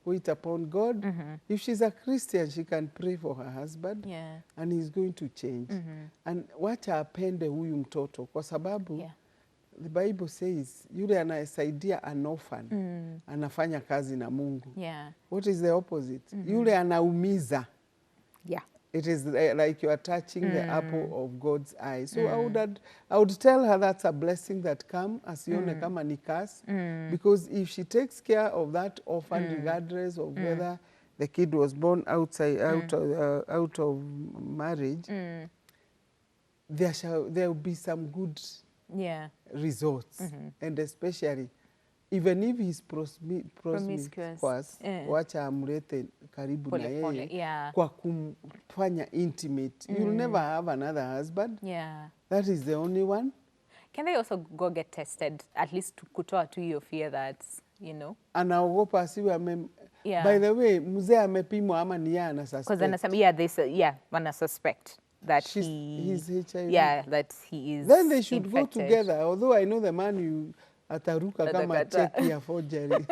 wait upon God. If she's a Christian, she can pray for her husband. Yeah. And he's going to change. And wacha apende huyu mtoto kwa sababu the Bible says yule anayesaidia an orphan anafanya kazi na Mungu. Yeah. What is the opposite? Yule anaumiza. Yeah. It is like you are touching the apple of God's eye. So I would tell her that's a blessing that comes, asione kama ni curse. Because if she takes care of that orphan, regardless of whether the kid was born outside, out of marriage, there will be some good results. And especially, even if he's promiscuous, wacha amlete karibu na yeye kwa kumfanya intimate. You'll never have another husband. Yeah. That is the only one. Can they also go get tested, at least to kutoa tu your fear that, you know? Anaogopa asiwe By the way, mzee amepimwa ama ni yeye ana suspect? Because anasema, wana suspect that he's HIV. Yeah, that he is Then they should infected. go together. Although I know the man you ataruka kama cheki ya forgery.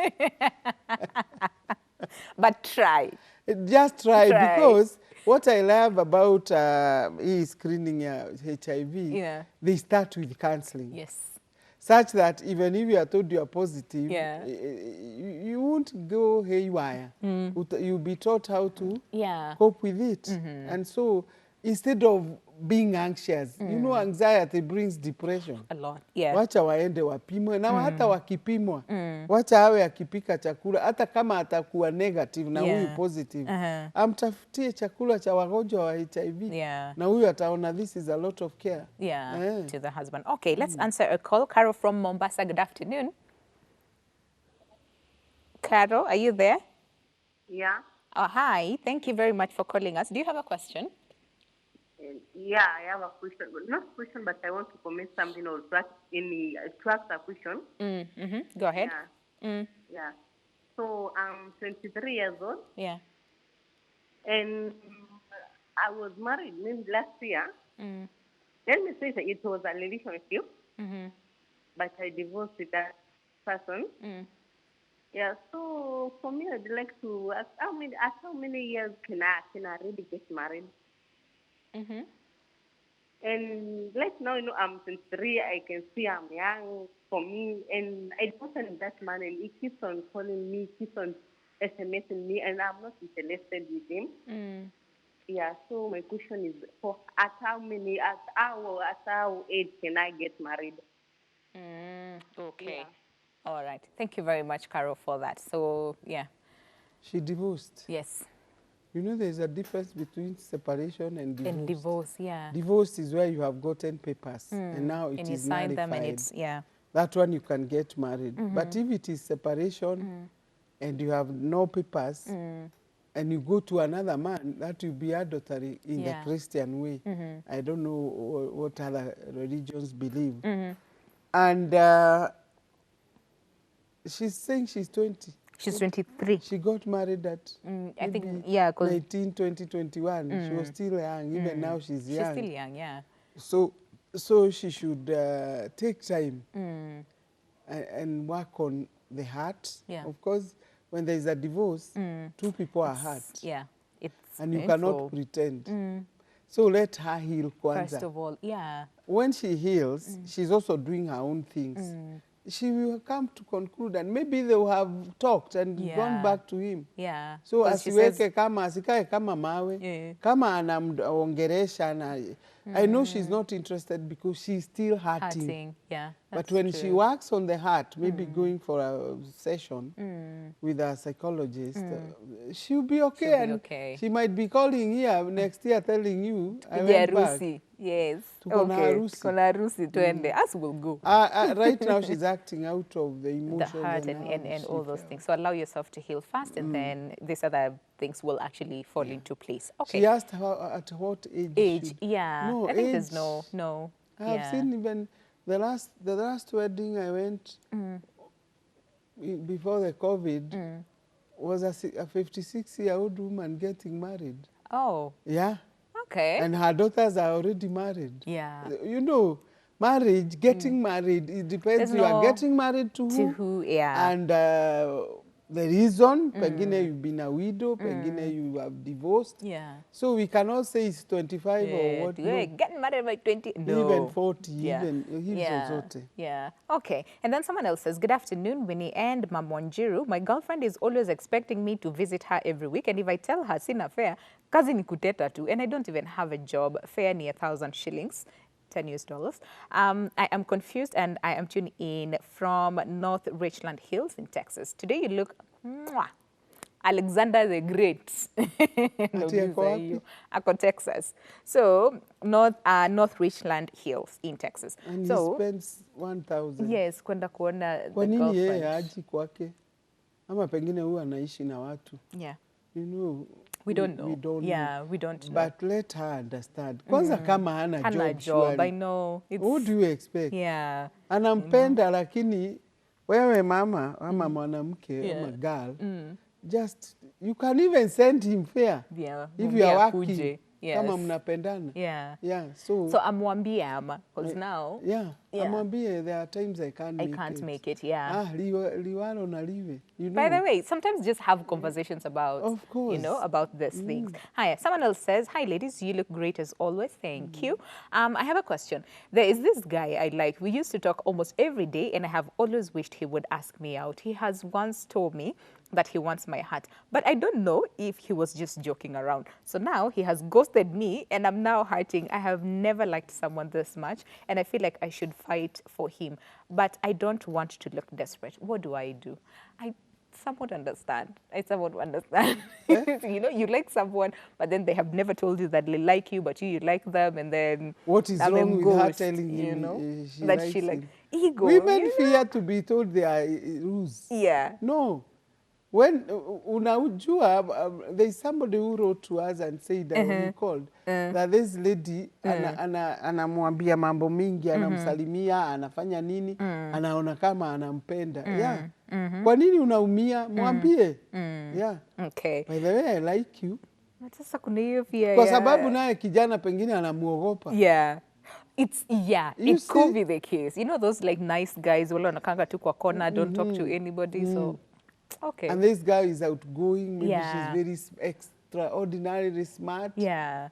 But try. Just try. Because what I love about screening HIV, they start with counseling. Yes. Such that even if you are told you are positive, you won't go haywire. You'll be taught how to cope with it. And so instead of being anxious, you know, anxiety brings depression. A lot, yeah. Wacha waende wapimwe na hata wakipimwa. Wacha awe akipika chakula hata kama atakuwa negative na huyu positive. Amtafutie chakula cha wagonjwa wa HIV. Na huyu ataona this is a lot of care. To the husband. Okay, let's answer a call. Carol from Mombasa, good afternoon. Carol, are you there? Yeah. Oh, hi. Thank you very much for calling us. Do you have a question? Yeah, I have a question. Not a question, but I want to comment something or to ask a question. Go ahead. Yeah. So I'm 23 years old. Yeah. And I was married maybe last year. Let me say that it was a relationship. But I divorced with that person. Yeah, so for me, I'd like to ask, how many years can I really get married? And like now, you know, I'm 23, I can see I'm young for me, and I don't that man, and he keeps on calling me, keeps on SMSing me, and I'm not interested with him. Yeah, so my question is, at how age can I get married? Okay. All right. Thank you very much, Carol, for that. So, yeah. She divorced. Yes. You know, there's a difference between separation and divorce. And divorce, yeah. Divorce is where you have gotten papers, and now it is nullified. And you sign them, and it's, that one you can get married. But if it is separation, and you have no papers, and you go to another man, that will be adultery in the Christian way. I don't know what other religions believe. And she's saying she's 20. She's 23. She got married at I think, yeah, 19, 20, 21. She was still young. Even now she's young. She's still young, yeah. So she should take time and work on the heart. Yeah. Of course, when there is a divorce, two people are hurt. Yeah. It's and you painful. cannot pretend. So let her heal kwanza. First of all, yeah. When she heals, she's also doing her own things. She will come to conclude, and maybe they will have talked and gone back to him. Yeah. So asiweke kama, asikae kama mawe, kama anamongeresha na I know she's not interested because she's still hurting. Yeah, but when she works on the heart, maybe going for a session with a psychologist, she'll be okay. And she might be calling here next year telling you, I went back. Yes. Tuko na harusi. Tuko na harusi tuende. Us will go. Right now she's acting out of the emotions. The heart and all those things. So allow yourself to heal fast, and then these other things will actually fall into place. Okay. She asked her at what age. Yeah. No, I think age, there's no. I have seen even the last wedding I went before the COVID was a 56-year-old woman getting married. Oh. Yeah. Okay. And her daughters are already married. Yeah. You know, marriage, getting married, it depends. You are getting married to who. To who, yeah. And the reason, pengine you've been a widow, pengine you have divorced. Yeah. So we cannot say it's 25 or what. Yeah, getting married by 20. No. Even 40, even Yeah. Okay. And then someone else says, good afternoon, Winnie and Mom Wanjiru. My girlfriend is always expecting me to visit her every week. And if I tell her, sina fare, kazi ni kuteta tu. And I don't even have a job. Fare near 1,000 shillings. $10. I am confused, and I am tuning in from North Richland Hills in Texas. Today you look Alexander the Great. Ako Texas. So North Richland Hills in Texas. And so he spends 1,000. Yes, kwenda kuona the kwa nini yeye girlfriend. haji kwake? Ama pengine huwa anaishi na watu. Yeah. You know, we don't know. We don't know. We don't know. But let her understand. Kwanza kama hana job, I know. What do you expect? Yeah. Anampenda lakini wewe mama ama mwanamke ama girl, just you can even send him fare. Yeah. If you are working. Yes. Kama mnapendana. Yeah. Yeah. So amwambie ama, because now. Yeah. Amwambie there are times I can't make it. Yeah. Liwalo na liwe. You know. By the way, sometimes just have conversations about, of course, you know, about these things. Hi, someone else says, hi ladies, you look great as always. Thank you. I have a question. There is this guy I like. We used to talk almost every day, and I have always wished he would ask me out. He has once told me that he wants my heart, but I don't know if he was just joking around. So now he has ghosted me, and I'm now hurting. I have never liked someone this much, and I feel like I should fight for him, but I don't want to look desperate. What do I do? I somewhat understand. You know, you like someone, but then they have never told you that they like you, but you like them, and then what is wrong with her telling you, you know, that she like ego. Women fear to be told they are rules. Yeah. No. When unajua, there's somebody who wrote to us and said that when he called that this lady anamwambia mambo mingi, anamsalimia, anafanya nini, anaona kama anampenda. Yeah. Kwa nini unaumia? Mwambie. Yeah. Okay. By the way, I like you. Sasa kuna hiyo pia. Kwa sababu naye kijana pengine anamuogopa. Yeah. It could be the case. You know those like nice guys wale wanakanga tu kwa corner, don't talk to anybody, so okay. And this girl is outgoing, maybe she's very extraordinarily smart. Yeah.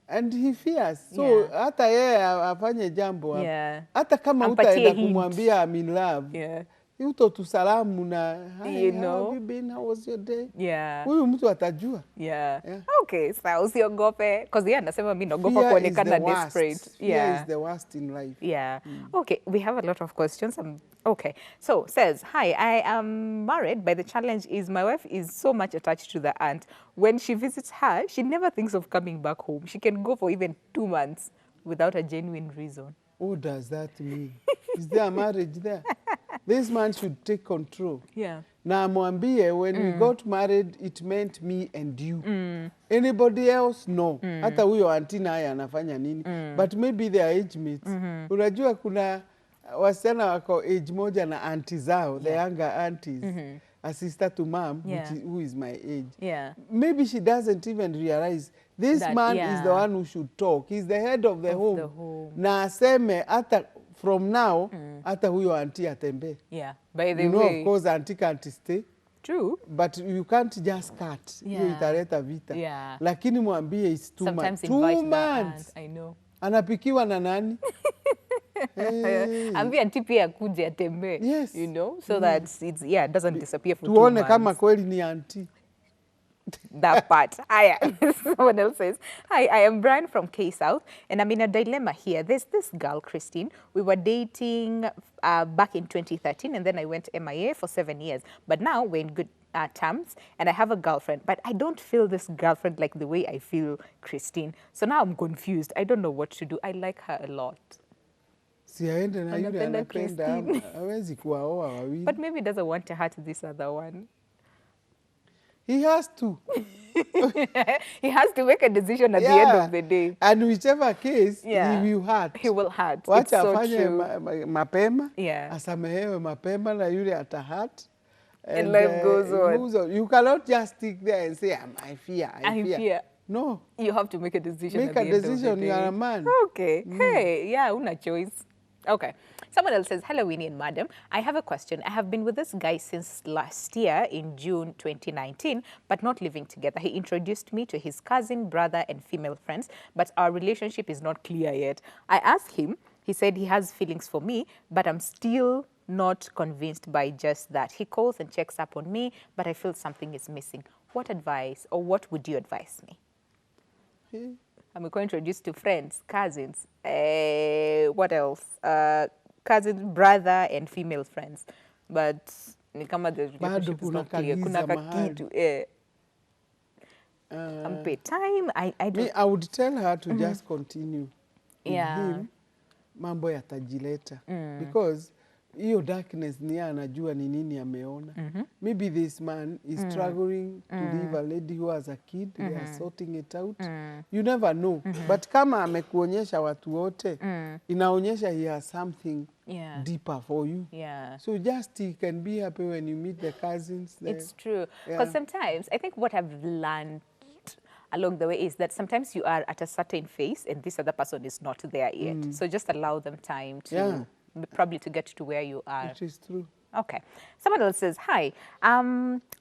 And he fears. So hata yeye afanye jambo. Hata kama utaenda kumwambia I'm in love. Yeah. Utotusalamu na you know, how have you been? How was your day? Yeah. Huyu mtu atajua. Yeah. Okay, so usiogope, because yeye anasema mimi naogopa kuonekana desperate. Fear is the worst in life. Yeah. Okay, we have a lot of questions. Okay, so says, hi, I am married, but the challenge is my wife is so much attached to the aunt. When she visits her, she never thinks of coming back home. She can go for even 2 months without a genuine reason. What does that mean? Is there a marriage there? This man should take control. Yeah. na amwambie when we got married it meant me and you. Anybody else no. Hata huyo auntie naye anafanya nini? But maybe they are age mates. Unajua kuna wasichana wako age moja na auntie zao, the younger aunties. A sister to mom, who is my age. Maybe she doesn't even realize this that, man is the one who should talk. He's the head of the home. Na aseme hata from now, hata huyo auntie atembe. By the you know, way, of course, auntie can't stay. True. But you can't just cut. Hiyo italeta vita. Lakini mwambie it's too much. 2 months. I know. Anapikiwa na nani? Ambia auntie pia akuje atembe. Yes. You know, so that it's, it doesn't disappear for 2 months. Tuone kama kweli ni auntie. That part. Hi, someone else says, hi, I am Brian from K-South, and I'm in a dilemma here. There's this girl, Christine. We were dating back in 2013, and then I went MIA for 7 years. But now we're in good terms, and I have a girlfriend. But I don't feel this girlfriend like the way I feel Christine. So now I'm confused. I don't know what to do. I like her a lot. Si aende na yule anapenda, hawezi kuwaoa wawili. But maybe he doesn't want to hurt this other one. He has to. He has to make a decision at the end of the day. And whichever case, he will hurt. He will hurt. Wacha afanye mapema, asamehewe mapema na yule ata hurt. And life goes on. You cannot just stick there and say, I fear. No. You have to make a decision at the end of the day. Make a decision, you are a man. Okay. Hey, una choice. Okay. Someone else says, hello, Winnie and Madam. I have a question. I have been with this guy since last year in June 2019, but not living together. He introduced me to his cousin, brother, and female friends, but our relationship is not clear yet. I asked him. He said he has feelings for me, but I'm still not convinced by just that. He calls and checks up on me, but I feel something is missing. What advice, or what would you advise me? I'm going to introduce to friends, cousins, what else? Cousins, brother, and female friends. But ni kama the relationship is not clear. Kuna kakitu. Ampe time. I would tell her to just continue with him. Mambo yatajileta. Because hiyo darkness ni anajua ni nini ameona. Maybe this man is struggling to leave a lady who has a kid. They are sorting it out. You never know. But kama amekuonyesha watu wote, inaonyesha he has something deeper for you. So just he can be happy when you meet the cousins. It's true. Because sometimes, I think what I've learned along the way is that sometimes you are at a certain phase and this other person is not there yet. So just allow them time to... probably to get to where you are. It is true. Okay. Someone else says, hi,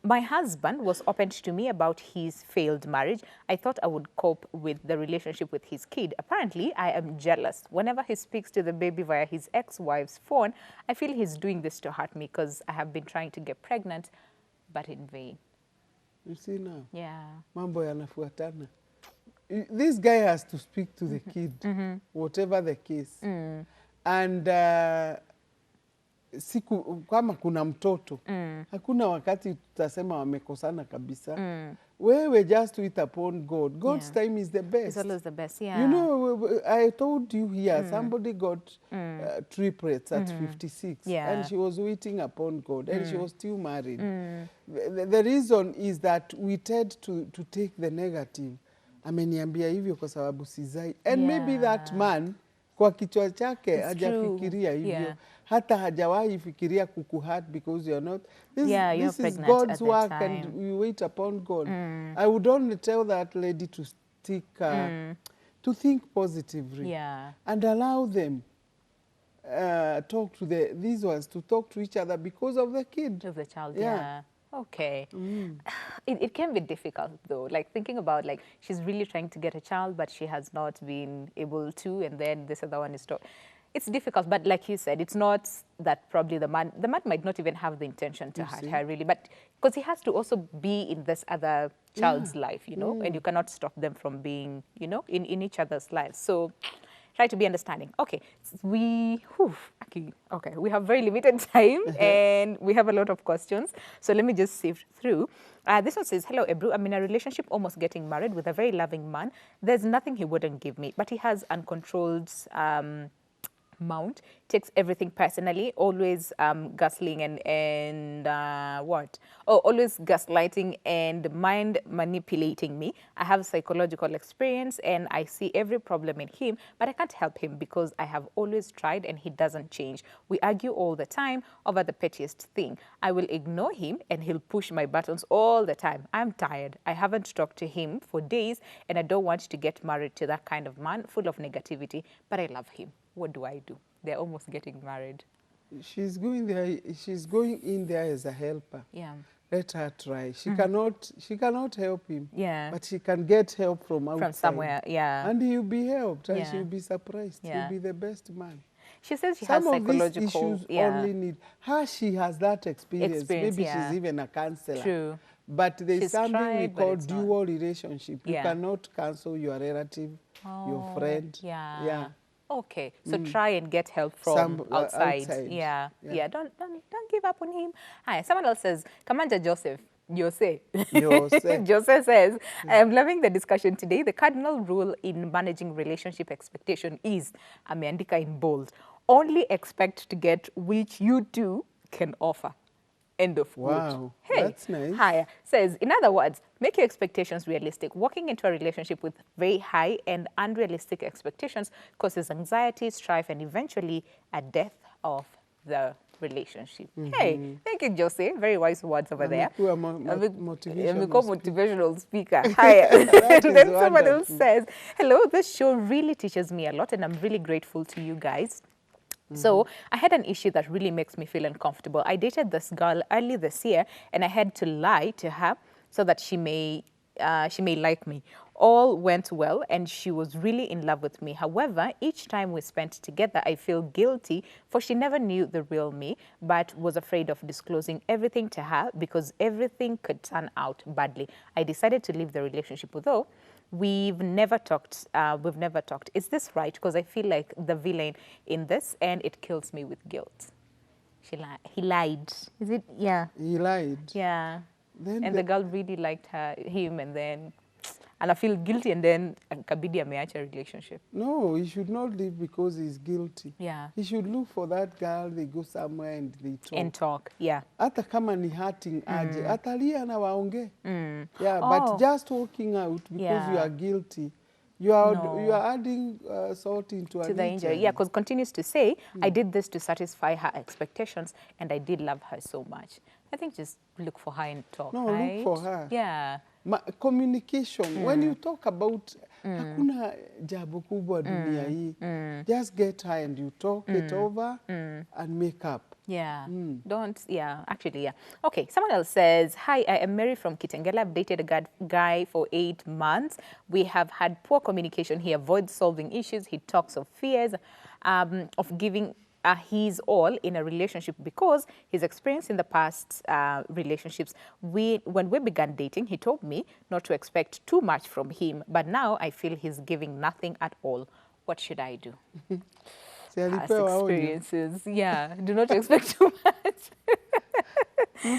my husband was open to me about his failed marriage. I thought I would cope with the relationship with his kid. Apparently, I am jealous. Whenever he speaks to the baby via his ex-wife's phone, I feel he's doing this to hurt me because I have been trying to get pregnant, but in vain. You see now? Yeah. Mambo yanafuatana. This guy has to speak to the kid, whatever the case. And siku kama kuna mtoto hakuna wakati tutasema wamekosana kabisa. Wewe just wait upon God. God's time is the best. It's always the best, You know, I told you here, somebody got triplets at 56 and she was waiting upon God and she was still married. The reason is that we tend to take the negative. Ameniambia hivyo kwa sababu sizai. And maybe that man kwa kichwa chake hajafikiria hivyo. Hata hajawahi fikiria kukuhurt because you're not. This is God's work and we wait upon God. I would only tell that lady to stick, to think positively. And allow them talk to these ones to talk to each other because of the kid. Of the child, Okay. It can be difficult though, like thinking about like she's really trying to get a child but she has not been able to, and then this other one is it's difficult, but like you said, it's not that probably the man might not even have the intention to hurt her really, but because he has to also be in this other child's life, you know, and you cannot stop them from being, you know, in each other's lives. So try to be understanding. Okay, we have very limited time and we have a lot of questions. So let me just sift through. This one says, hello, Ebru. I'm in a relationship, almost getting married with a very loving man. There's nothing he wouldn't give me, but he has uncontrolled amount, takes everything personally, always gaslighting and always gaslighting and mind manipulating me. I have psychological experience and I see every problem in him, but I can't help him because I have always tried and he doesn't change. We argue all the time over the pettiest thing. I will ignore him and he'll push my buttons all the time. I'm tired. I haven't talked to him for days and I don't want to get married to that kind of man full of negativity, but I love him. What do I do? They're almost getting married. She's going there. She's going in there as a helper. Yeah. Let her try. She cannot help him. Yeah. But she can get help from outside. From somewhere, yeah. And he'll be helped and Yeah. she'll be surprised. Yeah. He'll be the best man. She says she Some has of these psychological issues only need her. She has that experience. Maybe yeah. she's even a counselor. True. But there's She's something we tried, but call it's not. dual relationship. You Yeah. cannot cancel your relative, your friend. Yeah. Yeah. Okay. So try and get help from outside. outside. Yeah. Yeah. Yeah. Don't give up on him. Hi. Someone else says, Commander Joseph. Jose. Jose says, I am loving the discussion today. The cardinal rule in managing relationship expectation is, ameandika in bold, only expect to get which you two can offer. End of quote. Wow, Hey, that's nice. Haya says, in other words, make your expectations realistic. Walking into a relationship with very high and unrealistic expectations causes anxiety, strife, and eventually a death of the relationship. Hey, thank you, Jose. Very wise words over there. Motivational speaker. Hi. Then someone else says, hello, this show really teaches me a lot and I'm really grateful to you guys. So I had an issue that really makes me feel uncomfortable. I dated this girl early this year and I had to lie to her so that she may like me. All went well and she was really in love with me. However, each time we spent together, I feel guilty for she never knew the real me, but was afraid of disclosing everything to her because everything could turn out badly. I decided to leave the relationship, although we've never talked. Is this right? Because I feel like the villain in this and it kills me with guilt. He lied. Is it? Yeah. He lied. Yeah. Then and the girl really liked him and I feel guilty and then kabidi ameacha relationship. No, he should not leave because he's guilty. Yeah. He should look for that girl, they go somewhere and they talk. Yeah. Hata kama ni hurting aje, atalia na waonge. Yeah, but just walking out because you are guilty, you are adding salt into the injury. Yeah, because continues to say, I did this to satisfy her expectations and I did love her so much. I think just look for her and talk, no, right? look for her. Yeah. Communication. When you talk about hakuna jambo kubwa dunia hii, just get her and you talk it over and make up. Yeah, actually. Okay, someone else says, hi, I am Mary from Kitengela. I've dated a guy for 8 months. We have had poor communication. He avoids solving issues. He talks of fears of giving his all in a relationship because his experience in the past relationships. When we began dating, he told me not to expect too much from him, but now I feel he's giving nothing at all. What should I do? Past experiences. Yeah, do not expect too much.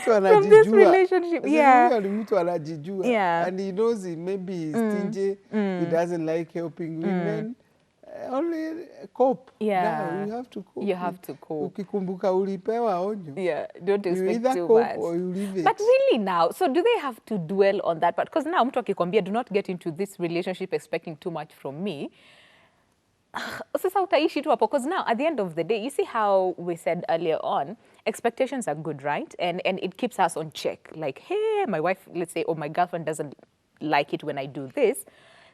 From this relationship, yeah. And he knows maybe he's stingy, he doesn't like helping women. Only cope. Yeah. Now you have to cope. You have to cope. Ukikumbuka ulipewa onyo. Yeah, don't expect you either too cope much. or you leave it. But really now, so do they have to dwell on that part? Because now mtu akikwambia, do not get into this relationship expecting too much from me. Sasa utaishi tu hapo. Because now, at the end of the day, you see how we said earlier on, expectations are good, right? And it keeps us on check. Like, hey, my wife, let's say, or my girlfriend doesn't like it when I do this.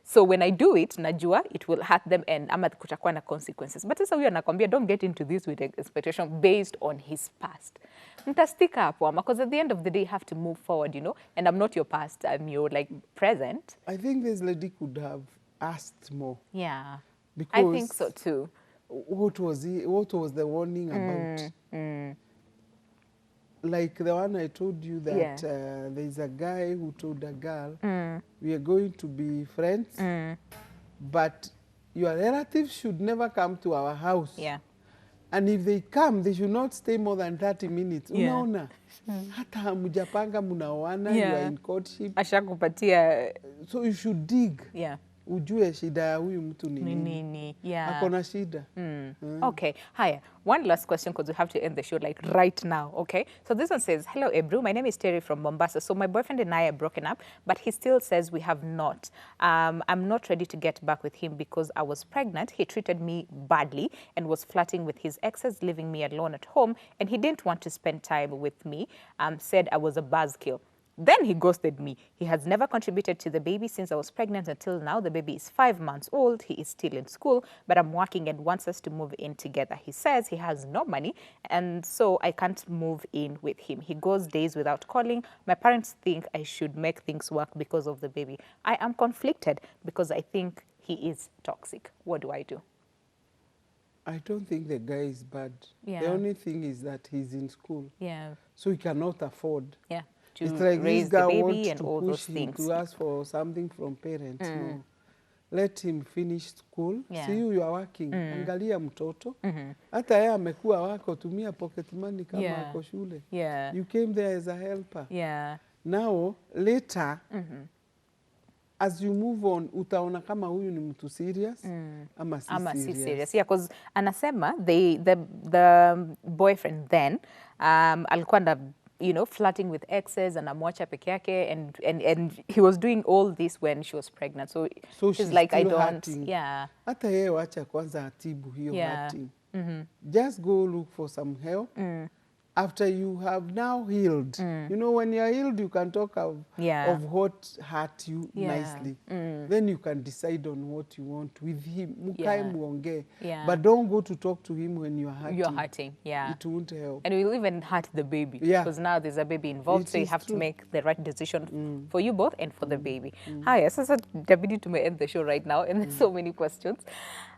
So when I do it, najua, it will hurt them and ama kutakuwa na consequences. But sasa huyo anakwambia, don't get into this with expectation based on his past. Mtastika hapo ama, because at the end of the day, you have to move forward, you know? And I'm not your past, I'm your like present. I think this lady could have asked more. Yeah, because I think so too. What was the warning about? Like the one I told you that there's a guy who told a girl, we are going to be friends, but your relatives should never come to our house. Yeah. And if they come, they should not stay more than 30 minutes. Yeah. Unaona? Hata hamujapanga munaoana, you are in courtship. Ashakupatia. So you should dig. Yeah. Ujue shida ya huyu mtu ni nini. Yeah. Akona shida. Okay. Hi. One last question because we have to end the show like right now. Okay. So this one says, hello, Ebru. My name is Terry from Mombasa. So my boyfriend and I are broken up, but he still says we have not. I'm not ready to get back with him because I was pregnant. He treated me badly and was flirting with his exes, leaving me alone at home. And he didn't want to spend time with me. Said I was a buzzkill. Then he ghosted me. He has never contributed to the baby since I was pregnant until now. The baby is 5 months old. He is still in school, but I'm working and wants us to move in together. He says he has no money, and so I can't move in with him. He goes days without calling. My parents think I should make things work because of the baby. I am conflicted because I think he is toxic. What do I do? I don't think the guy is bad. Yeah. The only thing is that he's in school. Yeah. So he cannot afford. Yeah. To it's like raise this guy the baby wants and to all push those him things. to ask for something from parents. No. Let him finish school. Yeah. See you are working. Angalia mtoto. Hata yeye amekuwa wako, tumia pocket money kama ako shule. Yeah. You came there as a helper. Yeah. Now, later, as you move on, utaona kama huyu ni mtu serious ama si serious. Yeah, because anasema the boyfriend then alikuwa na flirting with exes and amwacha peke yake and he was doing all this when she was pregnant. So she's like, I don't hurting. Yeah. Hata yeye wacha kwanza atibu hiyo hurting. Just go look for some help. After you have now healed, you know, when you're healed, you can talk of what hurt you nicely. Then you can decide on what you want with him. Mukae muongee. But don't go to talk to him when you're hurting. You're hurting, yeah. It won't help. And it will even hurt the baby. Yeah. Because now there's a baby involved, so you have to make the right decision for you both and for the baby. Hi, sasa Dabidi to end the show right now, and there's so many questions.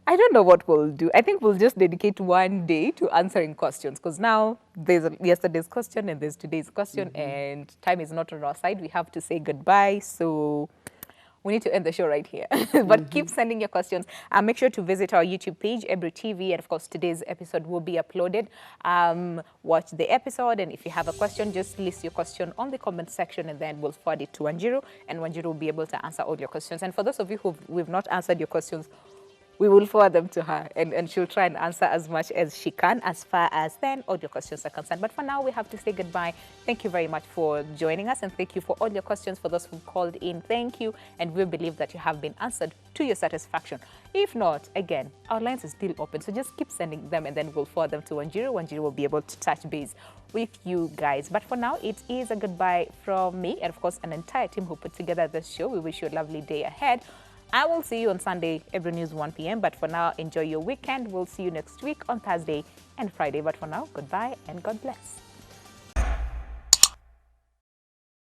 I don't know what we'll do. I think we'll just dedicate one day to answering questions because now there's yesterday's question and there's today's question and time is not on our side. We have to say goodbye. So we need to end the show right here. But keep sending your questions. Make sure to visit our YouTube page, Ebru TV. And of course, today's episode will be uploaded. Watch the episode. And if you have a question, just list your question on the comment section and then we'll forward it to Wanjiru. And Wanjiru will be able to answer all your questions. And for those of you we've not answered your questions, we will forward them to her and she'll try and answer as much as she can as far as then all your questions are concerned. But for now, we have to say goodbye. Thank you very much for joining us and thank you for all your questions. For those who called in, thank you. And we believe that you have been answered to your satisfaction. If not, again, our lines are still open. So just keep sending them and then we'll forward them to Wanjiru. Wanjiru will be able to touch base with you guys. But for now, it is a goodbye from me and of course an entire team who put together this show. We wish you a lovely day ahead. I will see you on Sunday, Ebru News 1 p.m. But for now, enjoy your weekend. We'll see you next week on Thursday and Friday. But for now, goodbye and God bless.